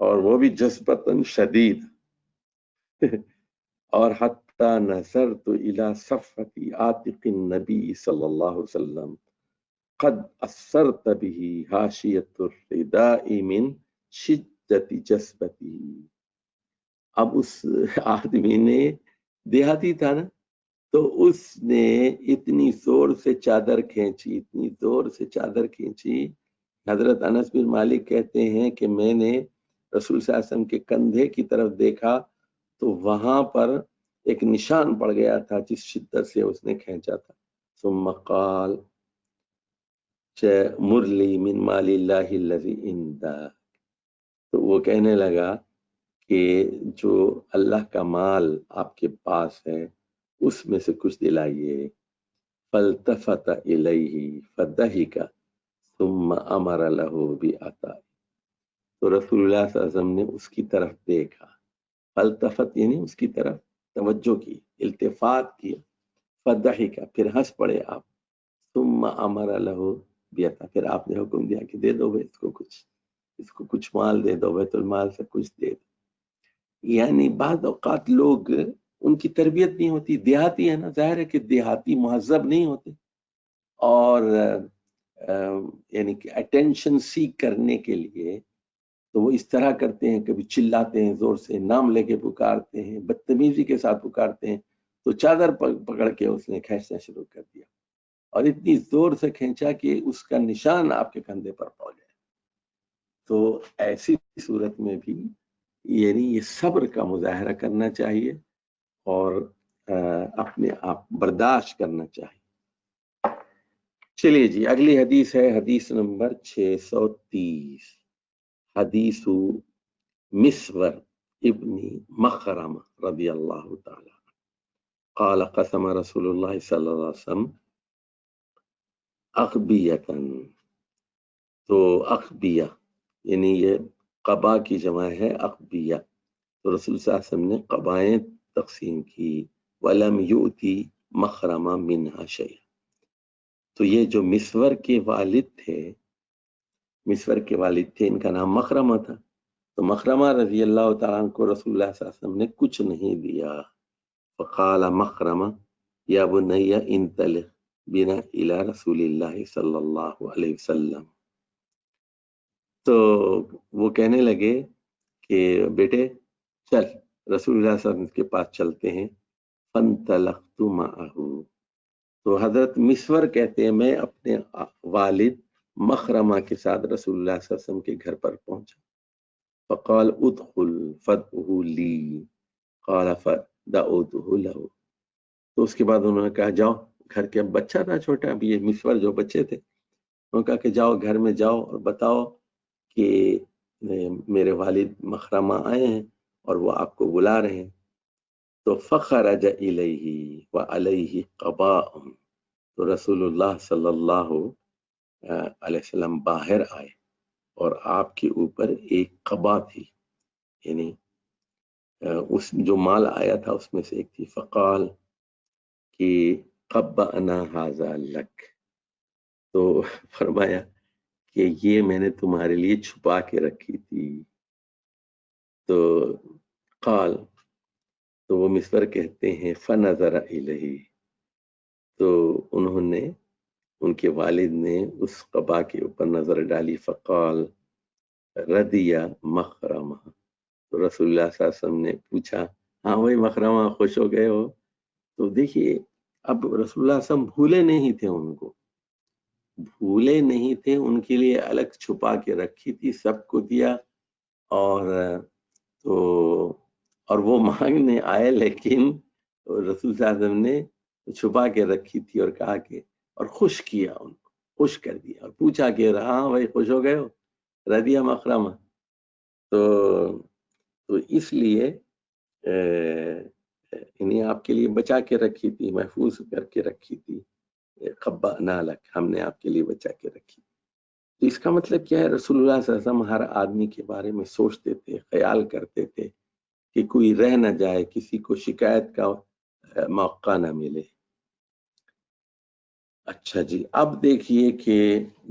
اور وہ بھی جذبتاً شدید اور حتی نظرت الى صفحة عاتق النبی صلی اللہ علیہ وسلم قد اثرت به حاشیۃ الرداء من شدت جذبتی. اب اس آدمی نے، دیہاتی تھا نا، تو اس نے اتنی زور سے چادر کھینچی، اتنی زور سے چادر کھینچی. حضرت انس بن مالک کہتے ہیں کہ میں نے رسول صلی اللہ علیہ وسلم کے کندھے کی طرف دیکھا تو وہاں پر ایک نشان پڑ گیا تھا جس شدت سے اس نے کھینچا تھا. ثم قال مرلی من مال اللہ الذی عندہ، تو وہ کہنے لگا کہ جو اللہ کا مال آپ کے پاس ہے اس میں سے کچھ دلائیے. فالتفت الیہ فضحک ثم امر له بعطاء. تو رسول اللہ صلی اللہ علیہ وسلم نے اس کی طرف دیکھا، فالتفت یعنی اس کی طرف توجہ کی، التفات کیا، فضحک پھر ہنس پڑے آپ، ثم امر له بعطاء پھر آپ نے حکم دیا کہ دے دو اس کو کچھ مال دے دو، بیت المال سے کچھ دے دو. یعنی بعض اوقات لوگ ان کی تربیت نہیں ہوتی، دیہاتی ہے نا، ظاہر ہے کہ دیہاتی مہذب نہیں ہوتے، اور یعنی کہ اٹینشن سیک کرنے کے لیے تو وہ اس طرح کرتے ہیں، کبھی چلاتے ہیں زور سے، نام لے کے پکارتے ہیں، بدتمیزی کے ساتھ پکارتے ہیں. تو چادر پکڑ کے اس نے کھینچنا شروع کر دیا اور اتنی زور سے کھینچا کہ اس کا نشان آپ کے کندھے پر پڑ گیا. تو ایسی صورت میں بھی یعنی یہ صبر کا مظاہرہ کرنا چاہیے اور اپنے آپ برداشت کرنا چاہیے. چلیے جی، اگلی حدیث ہے حدیث نمبر 630، حدیث مسور ابن مخرمہ رضی اللہ تعالی قال قسم رسول اللہ صلی اللہ علیہ وسلم اخبیتاً. تو اخبیہ یعنی یہ قبا کی جمع ہے اخبیہ. تو رسول صلی اللہ علیہ وسلم نے قبائیں تقسیم کی، وَلَمْ يُؤْتِ مَخْرَمَ مِنْهَا شَيْئًا. تو یہ جو مسور کے والد تھے ان کا نام مخرمہ تھا، تو مخرمہ رضی اللہ تعالیٰ عنہ کو رسول اللہ صلی اللہ علیہ وسلم نے کچھ نہیں دیا. فقال مخرمہ یا بنی انطلق بنا الی رسول اللہ صلی اللہ علیہ وسلم. تو وہ کہنے لگے کہ بیٹے چل رسول اللہ صلی اللہ علیہ وسلم کے پاس چلتے ہیں. فانطلقت معه. تو حضرت مسور کہتے ہیں میں اپنے والد مخرمہ کے ساتھ رسول اللہ صلی اللہ علیہ وسلم کے گھر پر پہنچا. فقال ادخل فدعه لی قال فدعوته له. تو اس کے بعد انہوں نے کہا جاؤ، گھر کے بچہ تھا چھوٹا، ابھی یہ مسور جو بچے تھے، انہوں نے کہا کہ جاؤ گھر میں جاؤ اور بتاؤ کہ میرے والد مخرمہ آئے ہیں اور وہ آپ کو بلا رہے ہیں. تو فخرج الیہ وعلیہ قباء. تو رسول اللہ صلی اللہ علیہ وسلم باہر آئے اور آپ کے اوپر ایک قبا تھی، یعنی اس جو مال آیا تھا اس میں سے ایک تھی. فقال کہ قبأنا ھذا لک. تو فرمایا کہ یہ میں نے تمہارے لیے چھپا کے رکھی تھی. تو قال، تو وہ مسور کہتے ہیں فنظر الیہ. تو انہوں نے، ان کے والد نے اس قبا کے اوپر نظر ڈالی. فقال رضی مخرمہ. تو رسول اللہ صلی اللہ علیہ وسلم نے پوچھا ہاں وہی مخرمہ خوش ہو گئے ہو؟ تو دیکھیے اب رسول اللہ صلی اللہ علیہ وسلم بھولے نہیں تھے، ان کو بھولے نہیں تھے، ان کے لیے الگ چھپا کے رکھی تھی، سب کو دیا. اور تو اور وہ مانگنے آئے لیکن رسول صلی اللہ علیہ وسلم نے چھپا کے رکھی تھی اور کہا کہ، اور خوش کیا، ان کو خوش کر دیا اور پوچھا کہ ہاں بھائی خوش ہو گئے ہو؟ رضی مخرمہ. تو اس لیے انہیں آپ کے لیے بچا کے رکھی تھی، محفوظ کر کے رکھی تھی. قبأنا لک، ہم نے آپ کے لیے بچا کے رکھی. تو اس کا مطلب کیا ہے؟ رسول اللہ صلی اللہ علیہ وسلم ہر آدمی کے بارے میں سوچتے تھے، خیال کرتے تھے کہ کوئی رہ نہ جائے، کسی کو شکایت کا موقع نہ ملے. اچھا جی، اب دیکھیے کہ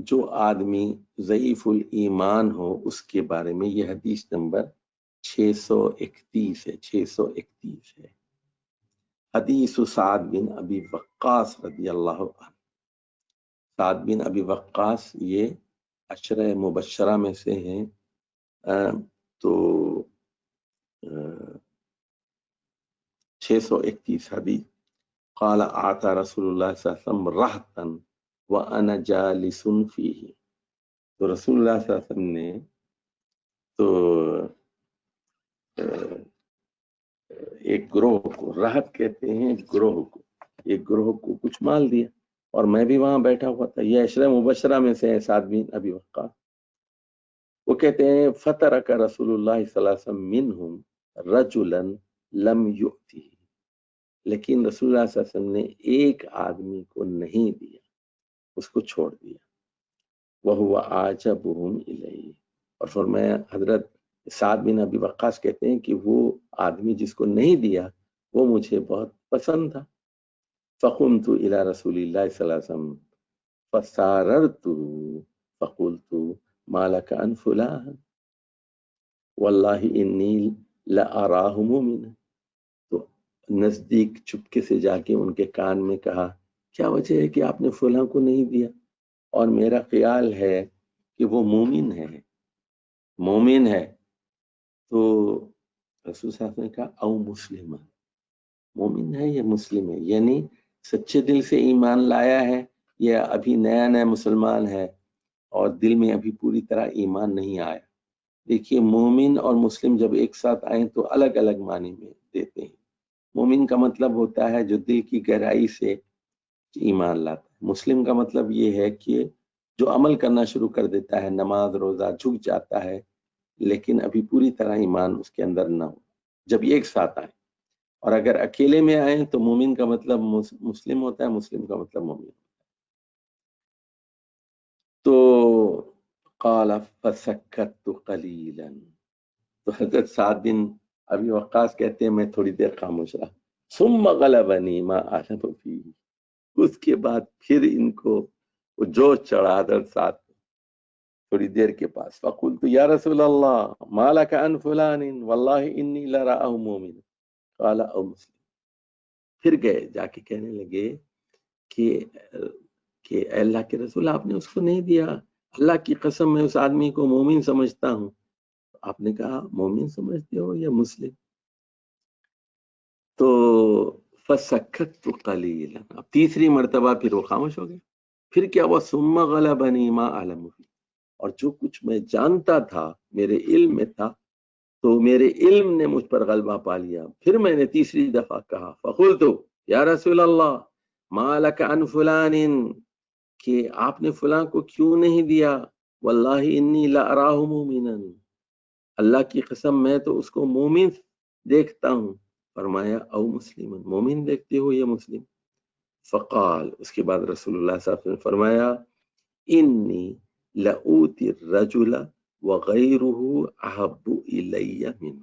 جو آدمی ضعیف الایمان ہو اس کے بارے میں یہ حدیث نمبر 631 ہے، 631 ہے، حدیث سعد بن ابی وقاص رضی اللہ عنہ۔ سعد بن ابی وقاص یہ عشرہ مبشرہ میں سے ہیں۔ تو 631 حدیث، قال اعطى رسول اللہ صلی اللہ علیہ وسلم رہتا وانا جالس فیہ، تو رسول اللہ صلی اللہ علیہ وسلم نے تو ایک گروہ کو، راحت کہتے ہیں گروہ کو، ایک گروہ کو کچھ مال دیا اور میں بھی وہاں بیٹھا ہوا تھا۔ یہ عشرہ مبشرہ میں سے ہے سعد بن ابی وقاص۔ وہ کہتے ہیں فترک رسول اللہ صلی اللہ علیہ وسلم منہم رجلا لم یؤتہ، لیکن رسول اللہ صلی اللہ علیہ وسلم نے ایک آدمی کو نہیں دیا، اس کو چھوڑ دیا۔ وہو اعجبہم الیہ، اور فرمایا، حضرت سعد بن ابی وقاص کہتے ہیں کہ وہ آدمی جس کو نہیں دیا وہ مجھے بہت پسند تھا۔ فقمت الی رسول اللہ صلی اللہ علیہ وسلم فساررته فقلت ما لك عن فلان واللہ انی لأراہ مومنا، تو نزدیک چپکے سے جا کے ان کے کان میں کہا، کیا وجہ ہے کہ آپ نے فلاں کو نہیں دیا؟ اور میرا خیال ہے کہ وہ مومن ہے، مومن ہے۔ تو رسول صاحب نے کہا او مسلم، مومن ہے یا مسلم ہے، یعنی سچے دل سے ایمان لایا ہے یا ابھی نیا نیا مسلمان ہے اور دل میں ابھی پوری طرح ایمان نہیں آیا۔ دیکھیے مومن اور مسلم جب ایک ساتھ آئیں تو الگ الگ معنی میں دیتے ہیں۔ مومن کا مطلب ہوتا ہے جو دل کی گہرائی سے ایمان لاتا ہے، مسلم کا مطلب یہ ہے کہ جو عمل کرنا شروع کر دیتا ہے، نماز روزہ، جھک جاتا ہے لیکن ابھی پوری طرح ایمان اس کے اندر نہ ہو، جب ایک ساتھ آئیں۔ اور اگر اکیلے میں آئیں تو مومن کا مطلب مسلم ہوتا ہے، مسلم کا مطلب مومن ہوتا ہے۔ تو قال فسکت قلیلا، تو حضرت سعد بن ابی وقاص کہتے ہیں میں تھوڑی دیر خاموش رہا، ثم غلبنی ما اعلم فیہ، اس کے بعد پھر ان کو وہ جوش چڑھا حضرت سعد تھوڑی دیر کے پاس، فقلت یا رسول اللہ ما لک عن فلان واللہ انی لراہ مومن قال او مسلم۔ پھر گئے جا کے کہنے لگے کہ اے اللہ کے رسول، آپ نے اس کو نہیں دیا، اللہ کی قسم میں اس آدمی کو مومن سمجھتا ہوں۔ آپ نے کہا مومن سمجھتے ہو یا مسلم؟ تو فسکت قلیلا، اب تیسری مرتبہ پھر وہ خاموش ہو گئے۔ پھر کیا ہوا، ثم غلبنی ما اعلم فیہ، اور جو کچھ میں جانتا تھا میرے علم میں تھا تو میرے علم نے مجھ پر غلبہ پا لیا۔ پھر میں نے تیسری دفعہ کہا فقلت یا رسول اللہ ما لک عن فلان، کہ آپ نے فلاں کو کیوں نہیں دیا، واللہ انی لأراہ مومنا، اللہ کی قسم میں تو اس کو مومن دیکھتا ہوں۔ فرمایا او مسلم، مومن دیکھتے ہو یا مسلم؟ فقال، اس کے بعد رسول اللہ صلی اللہ علیہ وسلم نے فرمایا انی لأوتی الرجل وغیرہ احب الی منہ،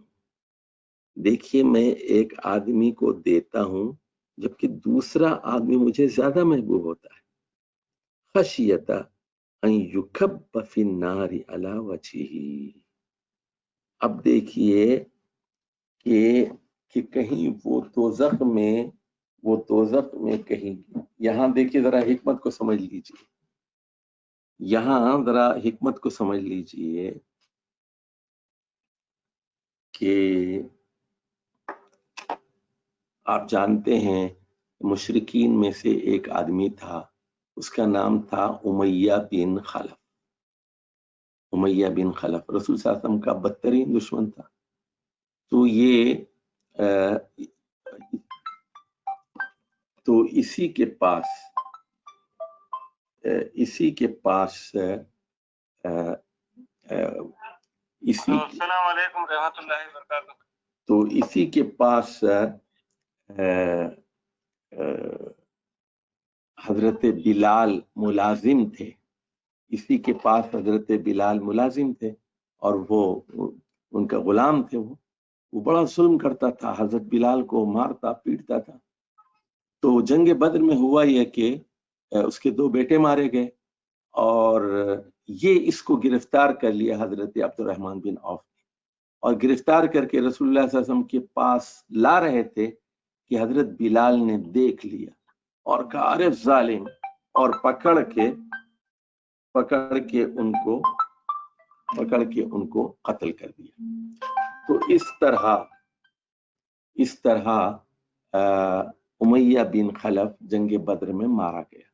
دیکھیے میں ایک آدمی کو دیتا ہوں جبکہ دوسرا آدمی مجھے زیادہ محبوب ہوتا ہے، خشیت ان یکب فی النار علی وجہہ، اب دیکھیے کہ کہیں وہ دوزخ میں کہیں، یہاں دیکھیے ذرا حکمت کو سمجھ لیجیے، یہاں ذرا حکمت کو سمجھ لیجیے کہ آپ جانتے ہیں مشرکین میں سے ایک آدمی تھا، اس کا نام تھا امیہ بن خلف۔ امیہ بن خلف رسول صلی اللہ علیہ وسلم کا بدترین دشمن تھا۔ تو یہ تو اسی کے پاس السلام علیکم رحمۃ اللہ وبرکاتہ، تو اسی کے پاس حضرت بلال ملازم تھے، اسی کے پاس حضرت بلال ملازم تھے اور وہ ان کا غلام تھے۔ وہ بڑا ظلم کرتا تھا، حضرت بلال کو مارتا پیٹتا تھا۔ تو جنگ بدر میں ہوا یہ کہ اس کے 2 بیٹے مارے گئے، اور یہ اس کو گرفتار کر لیا حضرت عبد الرحمن بن عوف نے، اور گرفتار کر کے رسول اللہ صلی اللہ علیہ وسلم کے پاس لا رہے تھے کہ حضرت بلال نے دیکھ لیا اور کہا ارے ظالم، اور پکڑ کے ان کو قتل کر دیا۔ تو اس طرح امیہ بن خلف جنگ بدر میں مارا گیا۔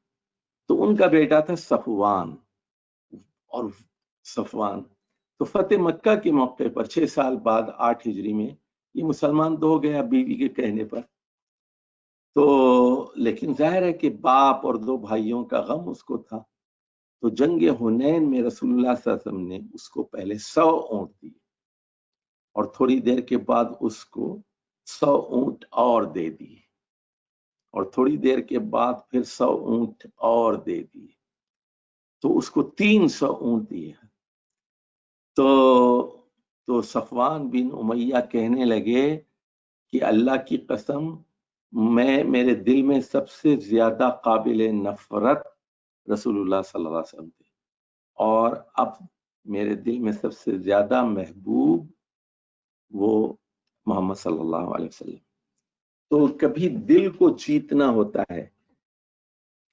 تو ان کا بیٹا تھا صفوان، اور صفوان تو فتح مکہ کے موقع پر 6 سال بعد 8 ہجری میں یہ مسلمان تو ہو گیا بیوی کے کہنے پر۔ تو لیکن ظاہر ہے کہ باپ اور 2 بھائیوں کا غم اس کو تھا، تو جنگ حنین میں رسول اللہ صلی اللہ علیہ وسلم نے اس کو پہلے 100 اونٹ دیے، اور تھوڑی دیر کے بعد اس کو 100 اونٹ اور دے دیے، اور تھوڑی دیر کے بعد پھر 100 اونٹ اور دے دیے، تو اس کو 300 اونٹ دیے۔ تو صفوان بن امیہ کہنے لگے کہ اللہ کی قسم، میرے دل میں سب سے زیادہ قابل نفرت رسول اللہ صلی اللہ علیہ وسلم تھے، اور اب میرے دل میں سب سے زیادہ محبوب وہ محمد صلی اللہ علیہ وسلم۔ تو کبھی دل کو جیتنا ہوتا ہے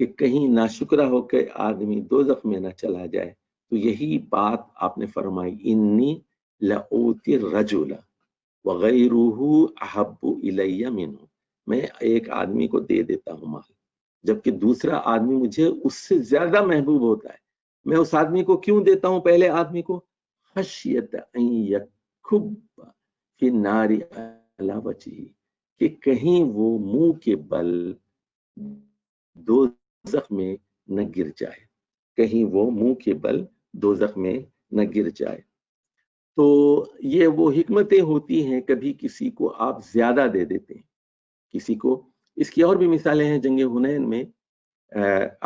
کہ کہیں ناشکرہ ہو کے آدمی دوزخ میں نہ چلا جائے، تو یہی بات آپ نے فرمائی، انی لأوتی الرجل وغیرہ احب الی منہ، میں ایک آدمی کو دے دیتا ہوں مال، جبکہ دوسرا آدمی مجھے اس سے زیادہ محبوب ہوتا ہے۔ میں اس آدمی کو کیوں دیتا ہوں؟ پہلے آدمی کو خشیت ان یکب فی النار علی وجہہ، کہ کہیں وہ منہ کے بل دوزخ میں نہ گر جائے، کہیں وہ منہ کے بل دوزخ میں نہ گر جائے۔ تو یہ وہ حکمتیں ہوتی ہیں، کبھی کسی کو آپ زیادہ دے دیتے ہیں، کسی کو۔ اس کی اور بھی مثالیں ہیں۔ جنگ حنین میں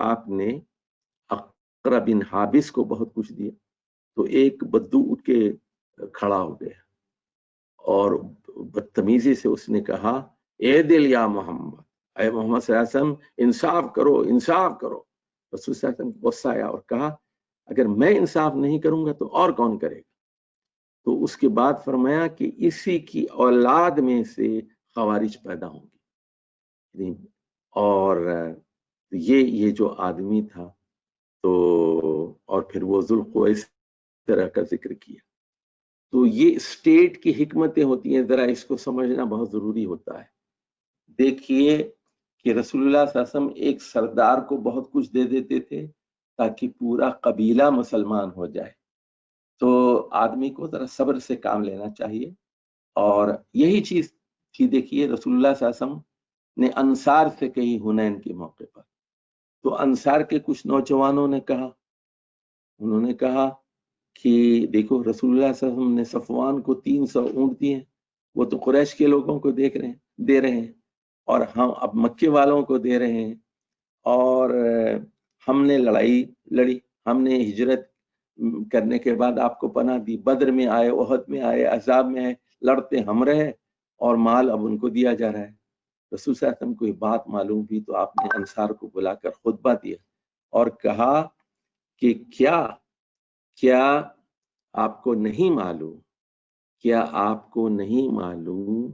آپ نے اقرا بن حابس کو بہت کچھ دیا، تو ایک بدو اٹھ کے کھڑا ہو گیا اور بدتمیزی سے اس نے کہا اے دل یا محمد، اے محمد صلی اللہ علیہ وسلم، انصاف کرو، انصاف کرو۔ رسول صلی اللہ علیہ وسلم کو غصہ آیا اور کہا اگر میں انصاف نہیں کروں گا تو اور کون کرے گا؟ تو اس کے بعد فرمایا کہ اسی کی اولاد میں سے خوارج پیدا ہوں گے، اور یہ جو آدمی تھا، تو اور پھر وہ ذوالقویسرہ کا ذکر کیا۔ تو یہ اسٹیٹ کی حکمتیں ہوتی ہیں، ذرا اس کو سمجھنا بہت ضروری ہوتا ہے۔ دیکھیے کہ رسول اللہ صلی اللہ علیہ وسلم ایک سردار کو بہت کچھ دے دیتے تھے تاکہ پورا قبیلہ مسلمان ہو جائے، تو آدمی کو ذرا صبر سے کام لینا چاہیے۔ اور یہی چیز تھی، دیکھیے رسول اللہ صلی اللہ علیہ وسلم نے انصار سے کہی حنین کے موقع پر، تو انصار کے کچھ نوجوانوں نے کہا، انہوں نے کہا کہ دیکھو رسول اللہ صلی اللہ علیہ وسلم نے صفوان کو 300 اونٹ دیے، وہ تو قریش کے لوگوں کو دے رہے ہیں، اور ہم اب مکے والوں کو دے رہے ہیں، اور ہم نے لڑائی لڑی، ہم نے ہجرت کرنے کے بعد آپ کو پناہ دی، بدر میں آئے، احد میں آئے، احزاب میں آئے، لڑتے ہم رہے، اور مال اب ان کو دیا جا رہا ہے۔ رسول صلی اللہ علیہ وسلم کو یہ بات معلوم ہوئی تو آپ نے انصار کو بلا کر خطبہ دیا اور کہا کہ کیا آپ کو نہیں معلوم، کیا آپ کو نہیں معلوم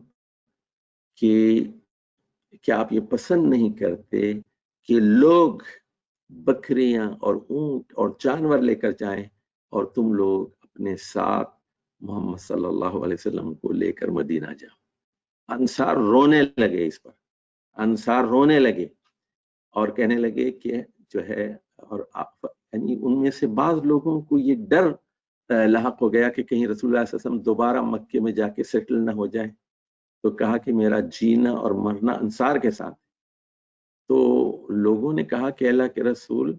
کہ کیا آپ یہ پسند نہیں کرتے کہ لوگ بکریاں اور اونٹ اور جانور لے کر جائیں اور تم لوگ اپنے ساتھ محمد صلی اللہ علیہ وسلم کو لے کر مدینہ جاؤ؟ انصار رونے لگے، اس پر انصار رونے لگے اور کہنے لگے کہ جو ہے، اور یعنی ان میں سے بعض لوگوں کو یہ ڈر لاحق ہو گیا کہ کہیں رسول اللہ صلی اللہ علیہ وسلم دوبارہ مکے میں جا کے سیٹل نہ ہو جائے، تو کہا کہ میرا جینا اور مرنا انصار کے ساتھ۔ تو لوگوں نے کہا کہ اللہ کے رسول،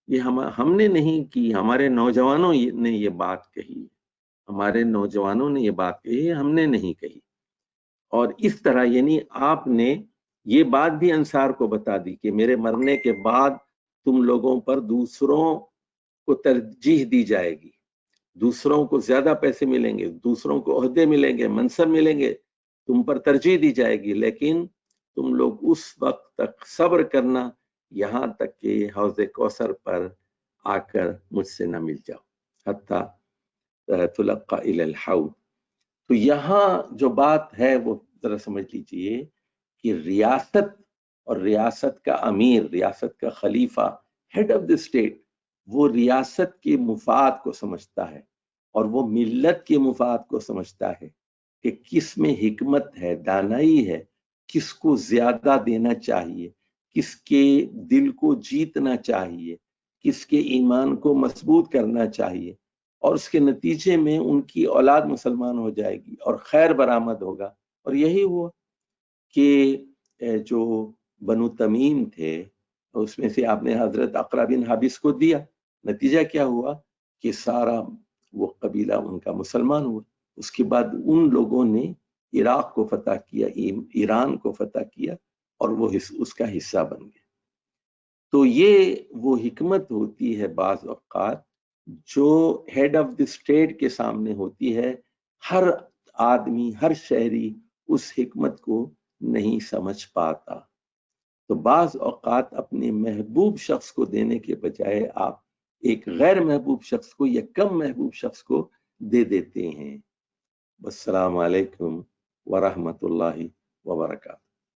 یہ ہم نے نہیں کی، ہمارے نوجوانوں نے یہ بات کہی، ہمارے نوجوانوں نے یہ بات کہی، ہم نے نہیں کہی۔ اور اس طرح یعنی آپ نے یہ بات بھی انصار کو بتا دی کہ میرے مرنے کے بعد تم لوگوں پر دوسروں کو ترجیح دی جائے گی، دوسروں کو زیادہ پیسے ملیں گے، دوسروں کو عہدے ملیں گے، منصب ملیں گے، تم پر ترجیح دی جائے گی، لیکن تم لوگ اس وقت تک صبر کرنا یہاں تک کہ حوض کوثر پر آ کر مجھ سے نہ مل جاؤ، حتی تلقا الی الحوض۔ تو یہاں جو بات ہے وہ ذرا سمجھ لیجئے کہ ریاست اور ریاست کا امیر، ریاست کا خلیفہ، ہیڈ آف دی اسٹیٹ، وہ ریاست کے مفاد کو سمجھتا ہے اور وہ ملت کے مفاد کو سمجھتا ہے کہ کس میں حکمت ہے، دانائی ہے، کس کو زیادہ دینا چاہیے، کس کے دل کو جیتنا چاہیے، کس کے ایمان کو مضبوط کرنا چاہیے، اور اس کے نتیجے میں ان کی اولاد مسلمان ہو جائے گی اور خیر برآمد ہوگا۔ اور یہی ہوا کہ جو بنو تمیم تھے اس میں سے آپ نے حضرت اقرا بن حابس کو دیا، نتیجہ کیا ہوا کہ سارا وہ قبیلہ ان کا مسلمان ہوا۔ اس کے بعد ان لوگوں نے عراق کو فتح کیا، ایران کو فتح کیا، اور وہ اس کا حصہ بن گئے۔ تو یہ وہ حکمت ہوتی ہے بعض اوقات جو ہیڈ آف دی اسٹیٹ کے سامنے ہوتی ہے، ہر آدمی، ہر شہری اس حکمت کو نہیں سمجھ پاتا۔ تو بعض اوقات اپنے محبوب شخص کو دینے کے بجائے آپ ایک غیر محبوب شخص کو یا کم محبوب شخص کو دے دیتے ہیں۔ السلام علیکم ورحمۃ اللہ وبرکاتہ۔